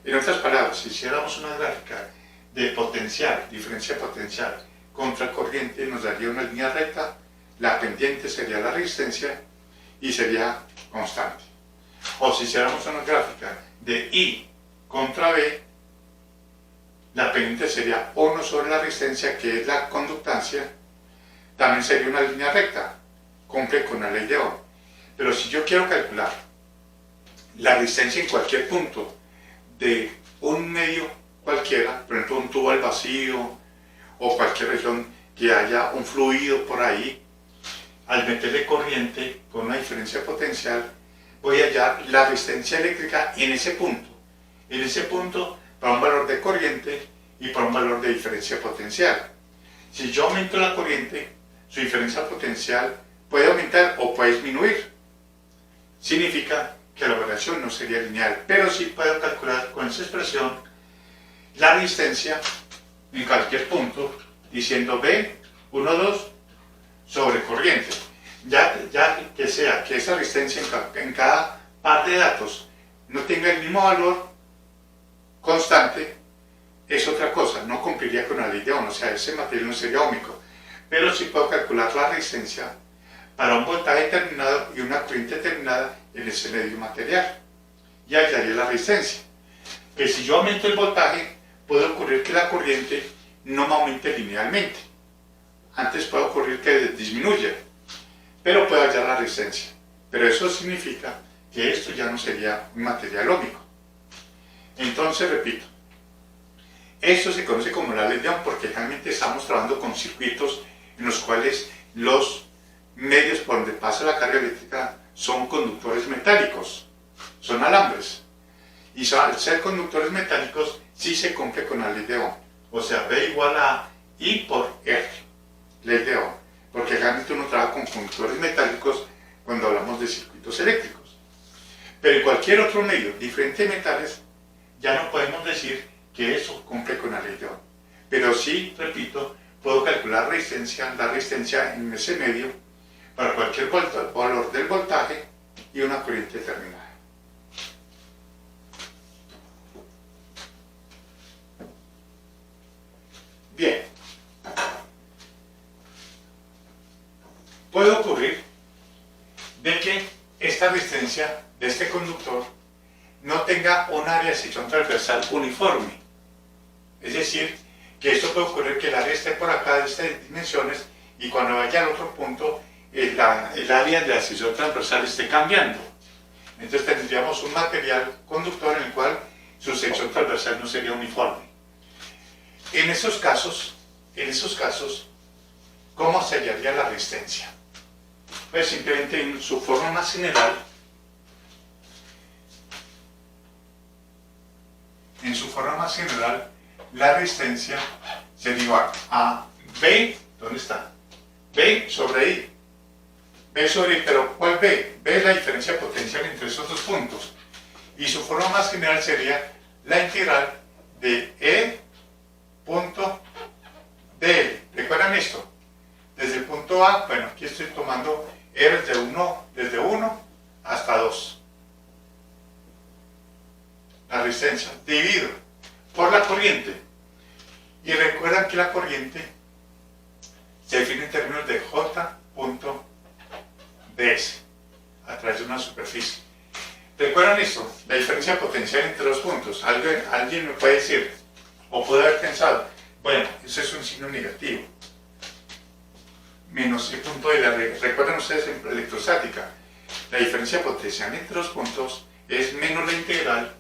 En otras palabras, si hiciéramos una gráfica de potencial, diferencia potencial contra corriente, nos daría una línea recta, la pendiente sería la resistencia y sería constante. O si hiciéramos una gráfica de I contra B, la pendiente sería 1 sobre la resistencia, que es la conductancia, también sería una línea recta, cumple con la ley de Ohm. Pero si yo quiero calcular la resistencia en cualquier punto de un medio cualquiera, por ejemplo un tubo al vacío o cualquier región que haya un fluido por ahí, al meterle corriente con una diferencia potencial, voy a hallar la resistencia eléctrica en ese punto para un valor de corriente y para un valor de diferencia potencial. Si yo aumento la corriente, su diferencia potencial puede aumentar o puede disminuir. Significa que la variación no sería lineal, pero sí puedo calcular con esa expresión la resistencia en cualquier punto, diciendo B12 sobre corriente. Ya que sea que esa resistencia en cada par de datos no tenga el mismo valor constante, es otra cosa, no cumpliría con la ley de Ohm, o sea, ese material no sería óhmico. Pero sí puedo calcular la resistencia para un voltaje determinado y una corriente determinada en ese medio material. Y hallaría la resistencia. Que si yo aumento el voltaje, puede ocurrir que la corriente no me aumente linealmente. Antes puede ocurrir que disminuya, pero puedo hallar la resistencia. Pero eso significa que esto ya no sería un material óhmico. Entonces, repito, esto se conoce como la ley de Ohm porque realmente estamos trabajando con circuitos en los cuales los medios por donde pasa la carga eléctrica son conductores metálicos, son alambres. Y al ser conductores metálicos, sí se cumple con la ley de Ohm. O sea, B igual a I por R, ley de Ohm. Porque realmente uno trabaja con conductores metálicos cuando hablamos de circuitos eléctricos. Pero en cualquier otro medio, diferentes metales, ya no podemos decir que eso cumple con la ley de Ohm. Pero sí, repito, puedo calcular la resistencia en ese medio para cualquier valor del voltaje y una corriente determinada. Bien. Puede ocurrir de que esta resistencia de este conductor no tenga un área de sección transversal uniforme. Es decir, que esto puede ocurrir que el área esté por acá de estas dimensiones y cuando vaya al otro punto el área de la sección transversal esté cambiando. Entonces tendríamos un material conductor en el cual su sección transversal no sería uniforme. En esos casos, ¿cómo se hallaría la resistencia? Pues simplemente en su forma más general, la resistencia sería igual a B, ¿dónde está? B sobre I. B sobre I, pero ¿cuál B? B es la diferencia potencial entre esos dos puntos. Y su forma más general sería la integral de E punto dl. ¿Recuerdan esto? Desde el punto A, bueno, aquí estoy tomando E desde 1 hasta 2. La resistencia, dividido por la corriente. Y recuerdan que la corriente se define en términos de J punto ds a través de una superficie. ¿Recuerdan esto? La diferencia potencial entre los puntos. ¿Alguien me puede decir? O puede haber pensado, bueno, eso es un signo negativo. Menos el punto de la... Recuerden ustedes en electrostática, la diferencia potencial entre los puntos es menos la integral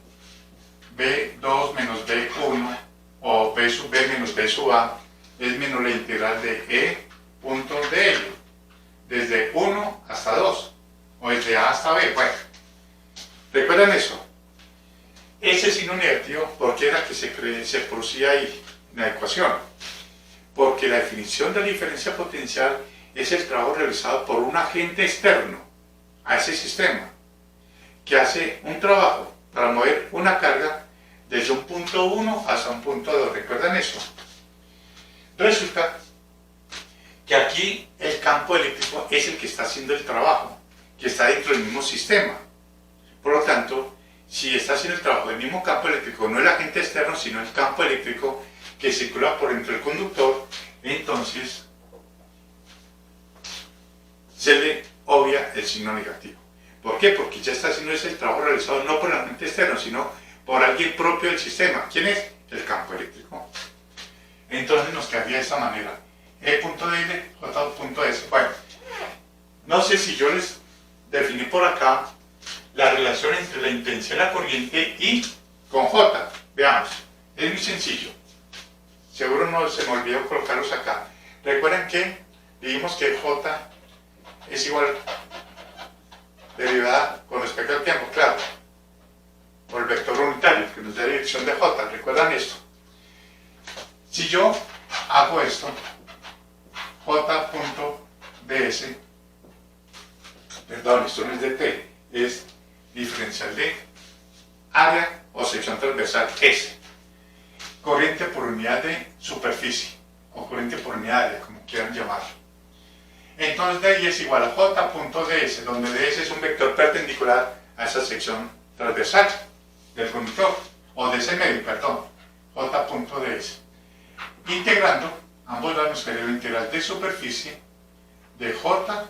B2 menos B1 o B sub B menos B sub A, es menos la integral de E punto de L, desde 1 hasta 2, o desde A hasta B. Bueno, ¿recuerdan eso? Ese signo negativo, ¿por qué era que se producía ahí en la ecuación? Porque la definición de la diferencia potencial es el trabajo realizado por un agente externo a ese sistema, que hace un trabajo para mover una carga desde un punto 1 hasta un punto 2. ¿Recuerdan eso? Resulta que aquí el campo eléctrico es el que está haciendo el trabajo, que está dentro del mismo sistema. Por lo tanto, si está haciendo el trabajo del mismo campo eléctrico, no el agente externo, sino el campo eléctrico que circula por entre el conductor, entonces se le obvia el signo negativo. ¿Por qué? Porque ya está haciendo ese trabajo realizado no por el agente externo, sino por alguien propio del sistema. ¿Quién es? El campo eléctrico. Entonces nos quedaría de esta manera. E.dl, J.s. Bueno, no sé si yo les definí por acá la relación entre la intensidad de la corriente y con J. Veamos, es muy sencillo. Seguro no se me olvidó colocarlos acá. Recuerden que dijimos que J es igual derivada con respecto al tiempo, claro, por el vector unitario que nos da la dirección de J. ¿Recuerdan esto? Si yo hago esto, J.ds, perdón, esto no es de T, es diferencial de área o sección transversal S. Corriente por unidad de superficie, o corriente por unidad de área, como quieran llamarlo. Entonces de ahí es igual a J.ds, donde ds es un vector perpendicular a esa sección transversal del conductor, o de ese medio, perdón, J.ds. Integrando, ambos lados nos quedaría la integral de superficie de J.ds.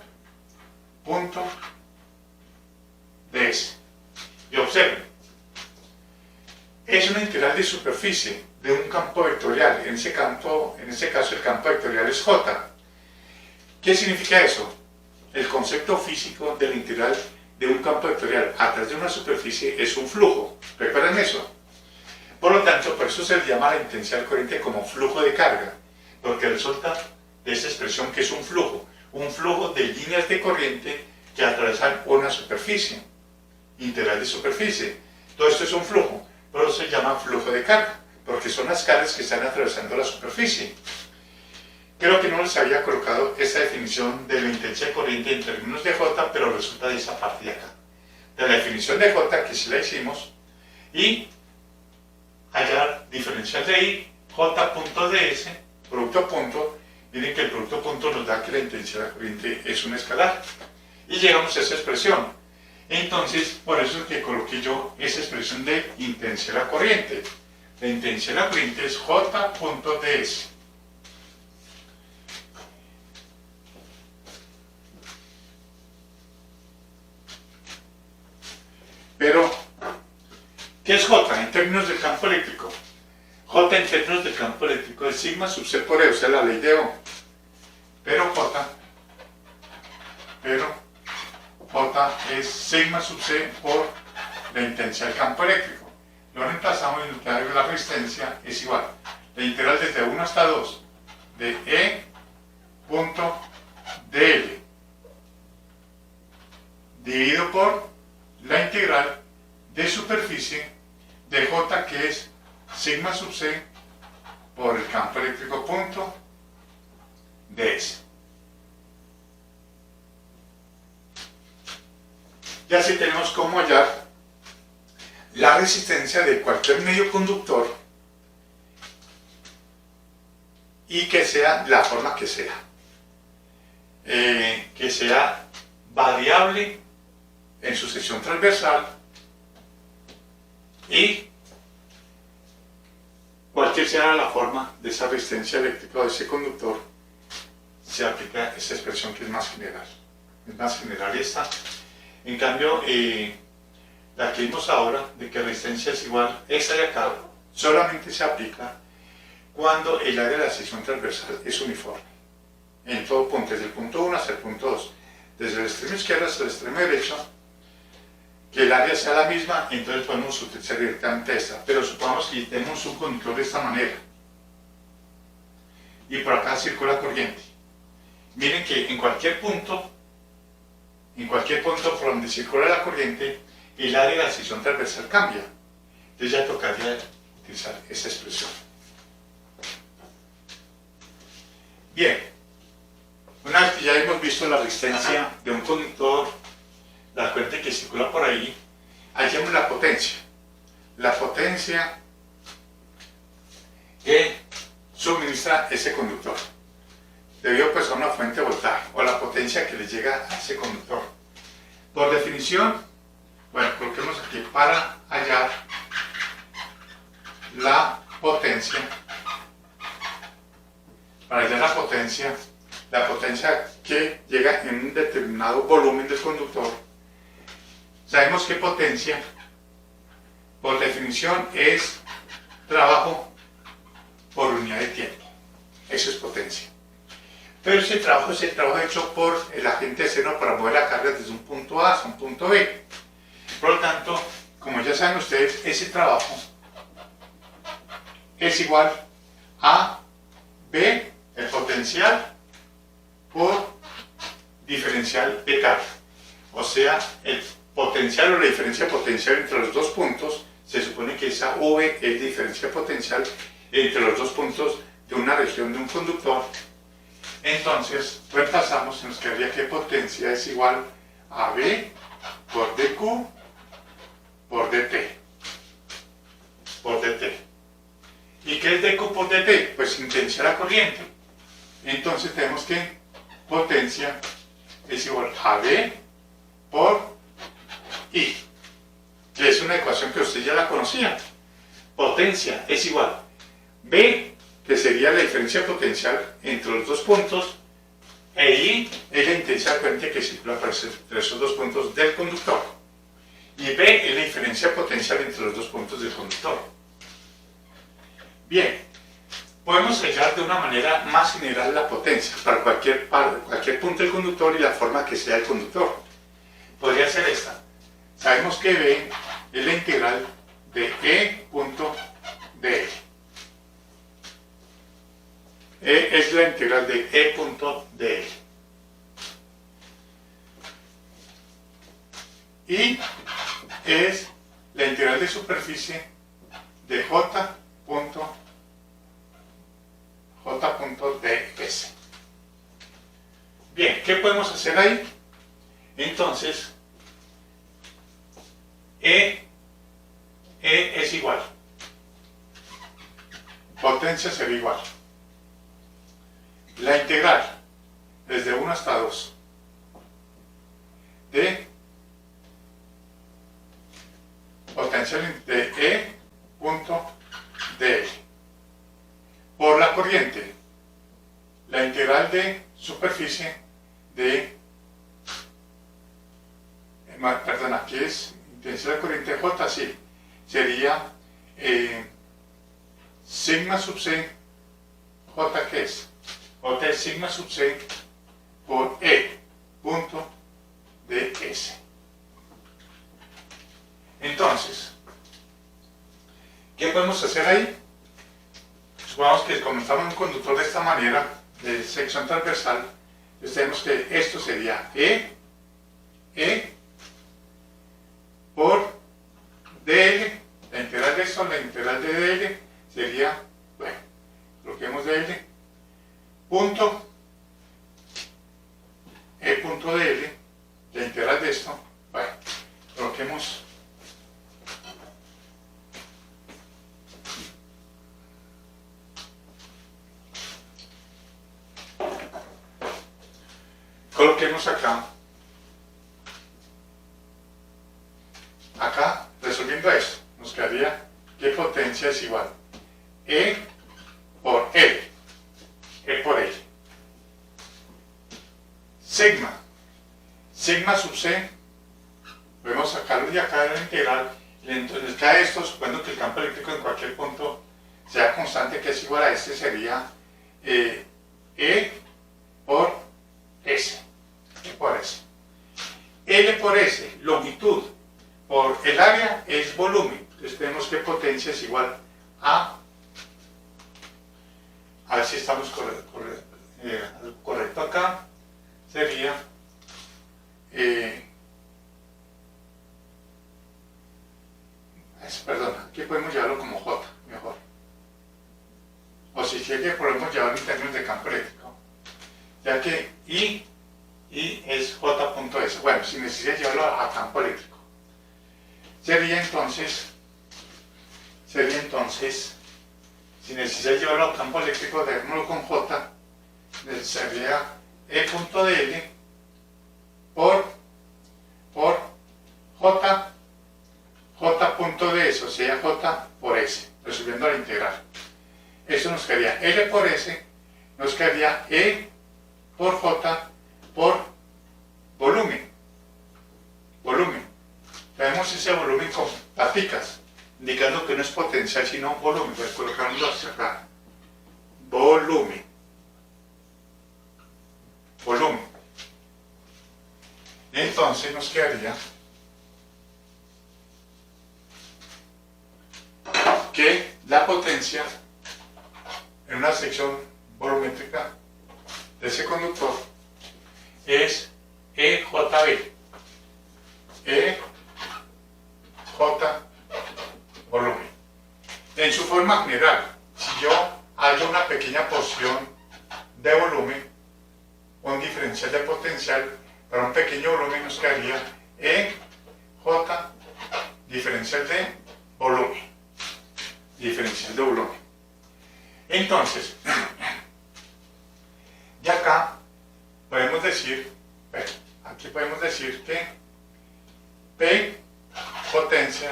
Y observen, es una integral de superficie de un campo vectorial. En ese caso el campo vectorial es J. ¿Qué significa eso? El concepto físico de la integral de un campo vectorial a través de una superficie es un flujo. ¿Recuerdan eso? Por lo tanto, por eso se le llama la intensidad de corriente como flujo de carga, porque resulta de esa expresión que es un flujo de líneas de corriente que atravesan una superficie, integral de superficie. Todo esto es un flujo, por eso se llama flujo de carga, porque son las cargas que están atravesando la superficie. Creo que no les había colocado esa definición de la intensidad de corriente en términos de J, pero resulta de esa parte de acá. De la definición de J, que sí la hicimos, y hallar diferencial de I, J.ds, producto punto. Miren que el producto punto nos da que la intensidad de corriente es un escalar. Y llegamos a esa expresión. Entonces, por eso es que coloqué yo esa expresión de intensidad de la corriente. La intensidad de la corriente es J.ds. Pero, ¿qué es J en términos del campo eléctrico? J en términos del campo eléctrico es sigma sub C por E, o sea, la ley de Ohm. Pero J J es sigma sub C por la intensidad del campo eléctrico. Lo reemplazamos y nos queda que la resistencia es igual. La integral desde 1 hasta 2 de E punto dl dividido por la integral de superficie de J, que es sigma sub C por el campo eléctrico punto ds. Ya así tenemos cómo hallar la resistencia de cualquier medio conductor y que sea de la forma que sea variable en su sección transversal y cualquier sea la forma de esa resistencia eléctrica o de ese conductor, se aplica esa expresión que es más general. Es más general esta. En cambio, la que vimos ahora, de que resistencia es igual, esta de acá, solamente se aplica cuando el área de la sección transversal es uniforme. En todo punto, desde el punto 1 hasta el punto 2. Desde el extremo izquierdo hasta el extremo derecho, que el área sea la misma, entonces podemos utilizar directamente esta. Pero supongamos que tenemos un conductor de esta manera. Y por acá circula corriente. Miren que en cualquier punto por donde circula la corriente, el área de la sección transversal cambia. Entonces ya tocaría utilizar esa expresión. Bien, una vez que ya hemos visto la resistencia de un conductor, la corriente que circula por ahí, hallemos la potencia. La potencia que suministra ese conductor, debido pues a una fuente de voltaje, o la potencia que le llega a ese conductor. Por definición, bueno, coloquemos aquí para hallar la potencia. Para hallar la potencia que llega en un determinado volumen del conductor, sabemos que potencia, por definición, es trabajo por unidad de tiempo. Eso es potencia. Pero ese trabajo es el trabajo hecho por el agente externo para mover la carga desde un punto A hasta un punto B. Por lo tanto, como ya saben ustedes, ese trabajo es igual a B, el potencial, por diferencial de carga. O sea, el potencial o la diferencia potencial entre los dos puntos, se supone que esa V es la diferencia potencial entre los dos puntos de una región de un conductor. Entonces, reemplazamos y nos quedaría que potencia es igual a V por dQ por dt. ¿Y qué es dQ por dt? Pues intensidad de la corriente. Entonces tenemos que potencia es igual a V por I, que es una ecuación que ustedes ya la conocían. Potencia es igual V, que sería la diferencia potencial entre los dos puntos, e I es la intensidad de corriente que circula entre esos dos puntos del conductor. Y B es la diferencia potencial entre los dos puntos del conductor. Bien, podemos hallar de una manera más general la potencia para cualquier punto del conductor y la forma que sea el conductor. Podría ser esta. Sabemos que B es la integral de E punto dl. E es la integral de E punto dl. Y es la integral de superficie de J punto ds. Bien, ¿qué podemos hacer ahí? Entonces, E es igual. Potencia será igual. La integral desde 1 hasta 2 de potencial de E punto dl por la corriente, la integral de superficie de, perdón, aquí es intensidad de corriente J, sí, sería sigma sub C, J que es, J es sigma sub C por E punto ds. podemos hacer ahí? Supongamos que comenzamos un conductor de esta manera, de sección transversal, entonces tenemos que esto sería E por dl, la integral de esto, la integral de dl sería, bueno, coloquemos dl, punto, E punto dl, la integral de esto, bueno, coloquemos acá, resolviendo esto, nos quedaría que potencia es igual E por L, E por L. Sigma sub C, podemos sacarlo de acá de la integral, y entonces queda esto, suponiendo que el campo eléctrico en cualquier punto sea constante, que es igual a este, sería E por S, E por S. L por S, longitud, por el área es volumen, entonces tenemos que potencia es igual a ver si estamos correcto acá, sería perdón, aquí podemos llevarlo como J, mejor. O si quiere podemos llevarlo en términos de campo eléctrico, ya que I es J.S. Bueno, si necesita llevarlo a campo eléctrico, sería entonces, si necesita llevarlo a campo eléctrico, dejémoslo con J, sería E.dl por J.ds, o sea, J por S, resolviendo la integral. Eso nos quedaría L por S, nos quedaría E por J por volumen. Tenemos ese volumen con paticas, indicando que no es potencial sino volumen. Pues colocamos hacia acá. Volumen. Entonces nos quedaría que la potencia en una sección volumétrica de ese conductor es EJB. EJ volumen. En su forma general, si yo hallo una pequeña porción de volumen, un diferencial de potencial para un pequeño volumen, nos quedaría EJ diferencial de volumen. Entonces, de acá podemos decir, aquí podemos decir que P potencia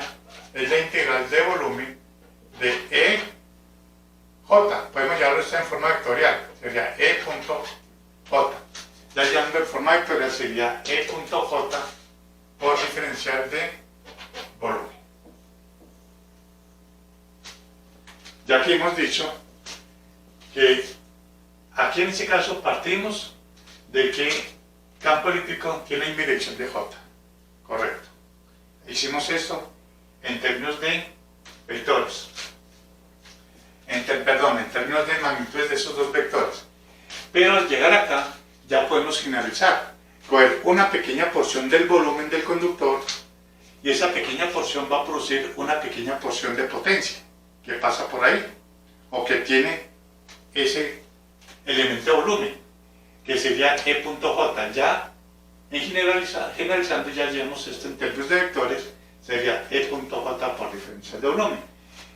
es la integral de volumen de EJ. Podemos llevarlo esto en forma vectorial, sería E.J. Ya llevando en forma vectorial sería E.J por diferencial de volumen. Ya que hemos dicho que aquí en este caso partimos de que campo eléctrico tiene invirección de J. Correcto. Hicimos esto en términos de vectores. En términos de magnitudes de esos dos vectores. Pero al llegar acá ya podemos generalizar. Coger una pequeña porción del volumen del conductor y esa pequeña porción va a producir una pequeña porción de potencia que pasa por ahí o que tiene ese elemento de volumen que sería E.J. Ya en generalizando ya llevamos esto en términos de vectores, sería E.J por diferencial de volumen,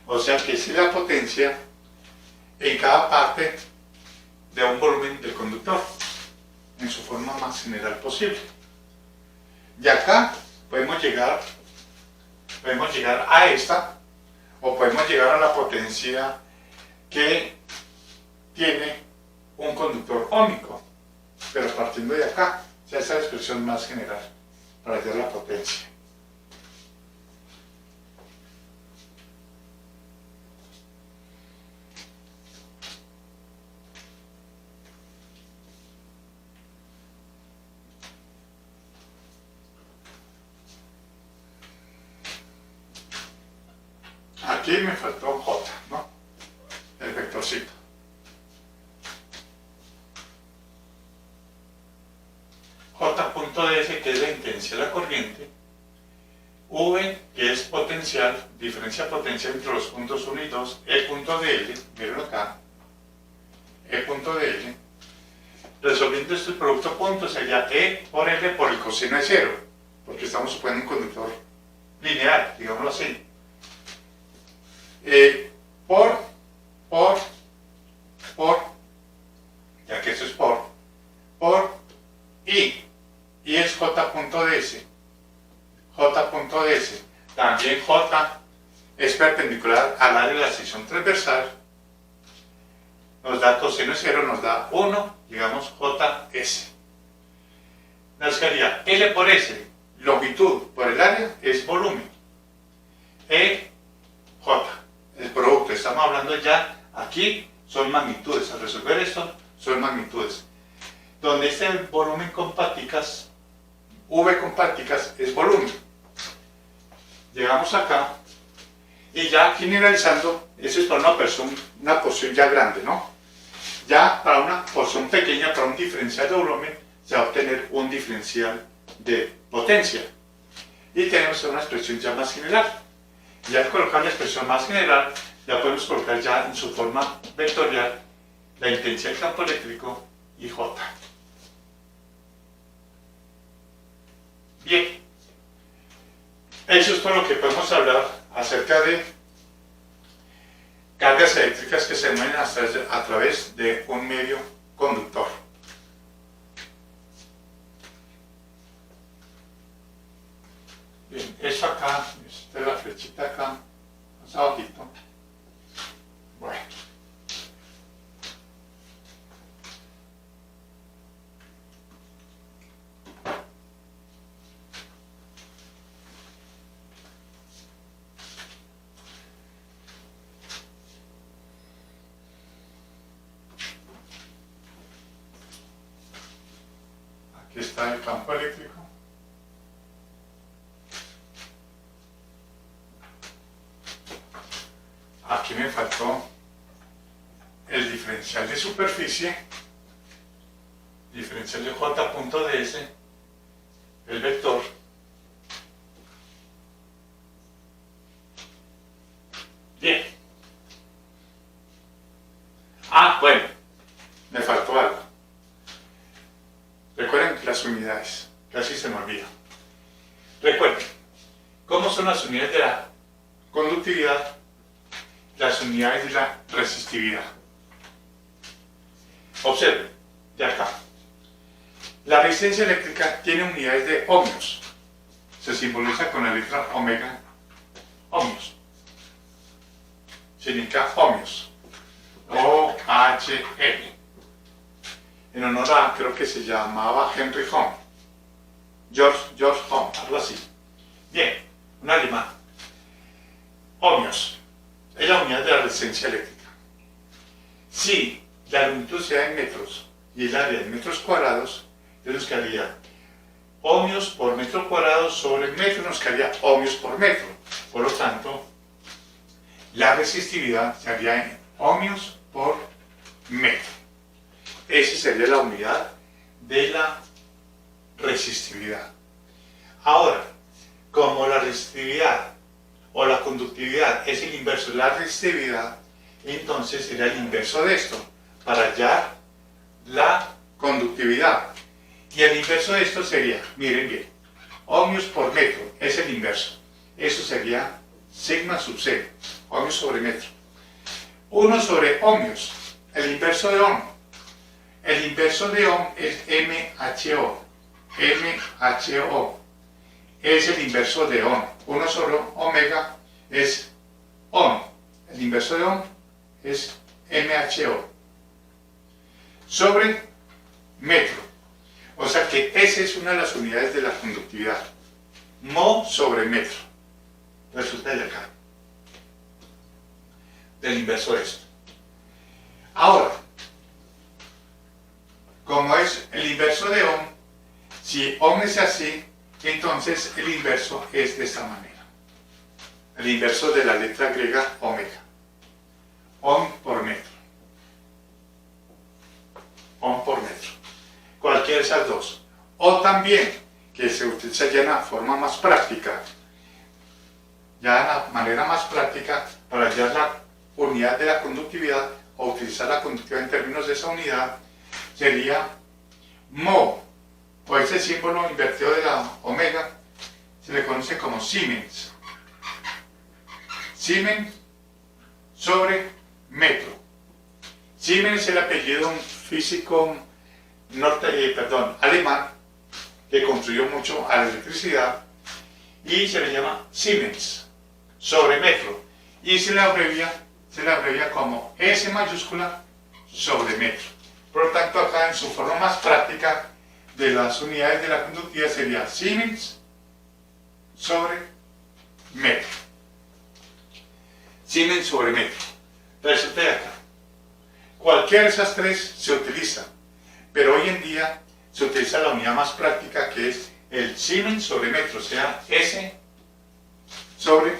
o sea que es la potencia en cada parte de un volumen del conductor en su forma más general posible. Y acá podemos llegar a esta, o podemos llegar a la potencia que tiene un conductor óhmico, pero partiendo de acá, o sea, esa es la expresión más general para hallar la potencia. aquí me faltó J, ¿no? El vectorcito. J.S, que es la intensidad de la corriente, V, que es potencial, diferencia potencial entre los puntos 1 y 2, E.dl, miren acá, E.dl, resolviendo este producto punto sería E por L por el coseno de 0, porque estamos suponiendo un conductor lineal, digámoslo así. Por, ya que eso es por I es J.ds, también J es perpendicular al área de la sección transversal, nos da coseno de 0, nos da 1, digamos JS. Nos quedaría L por S, longitud por el área, es volumen. J, el producto, estamos hablando ya, aquí son magnitudes, al resolver esto son magnitudes. Donde este volumen con paticas, V con paticas, es volumen. Llegamos acá, y ya generalizando, eso es para una porción ya grande, ¿no? Ya para una porción pequeña, para un diferencial de volumen, se va a obtener un diferencial de potencia. Y tenemos una expresión ya más general. Y al colocar la expresión más general, ya podemos colocar ya en su forma vectorial la intensidad del campo eléctrico y J. Bien, eso es todo lo que podemos hablar acerca de cargas eléctricas que se mueven a través de un medio conductor. Bien, eso acá, esta es la flechita acá, más abajito. Bueno. Aquí está el campo eléctrico. Aquí me faltó el diferencial de superficie, diferencial de J.ds, el vector. Bien. Bueno, me faltó algo. Recuerden las unidades, casi se me olvida. Recuerden, ¿cómo son las unidades de la conductividad? Las unidades de la resistividad. Observen, de acá. La resistencia eléctrica tiene unidades de ohmios. Se simboliza con la letra omega, ohmios. Significa ohmios. O-H-M. En honor a, creo que se llamaba Henry Ohm. George Ohm, algo así. Bien, un alemán. Ohmios. Es la unidad de la resistencia eléctrica. Si la longitud sea en metros y el área en metros cuadrados, entonces nos quedaría ohmios por metro cuadrado sobre metro, nos quedaría ohmios por metro. Por lo tanto, la resistividad sería en ohmios por metro. Esa sería la unidad de la resistividad. Ahora, como la resistividad o la conductividad es el inverso de la resistividad, entonces sería el inverso de esto, para hallar la conductividad. Y el inverso de esto sería, miren bien, ohmios por metro, es el inverso. Eso sería sigma sub c, ohmios sobre metro. 1 sobre ohmios, el inverso de ohm. El inverso de ohm es MHO. MHO es el inverso de ohm. 1 sobre omega es ohm. El inverso de ohm es MHO. Sobre metro. O sea que esa es una de las unidades de la conductividad. Mho sobre metro. Resulta de acá. Del inverso de esto. Ahora, como es el inverso de ohm, si ohm es así, entonces el inverso es de esta manera. el inverso de la letra griega omega. Ohm por metro. Ohm por metro. Cualquiera de esas dos. O también, que se utiliza ya en la forma más práctica, ya en la manera más práctica, para hallar la unidad de la conductividad o utilizar la conductividad en términos de esa unidad, sería mho, o ese símbolo invertido de la omega, se le conoce como Siemens. Siemens sobre metro. Siemens es el apellido de un físico alemán que construyó mucho a la electricidad y se le llama Siemens sobre metro y se le abrevia como S mayúscula sobre metro. Por lo tanto, acá en su forma más práctica de las unidades de la conductividad sería Siemens sobre metro. Siemens sobre metro. Resulta de acá. Cualquiera de esas tres se utiliza, pero hoy en día se utiliza la unidad más práctica que es el Siemens sobre metro, o sea, S sobre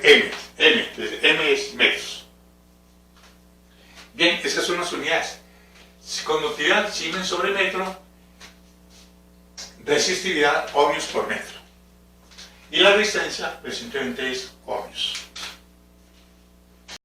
M. M es metros. Bien, esas son las unidades. Conductividad, Siemens sobre metro. Resistividad, ohmios por metro. Y la resistencia, pues simplemente es ohmios.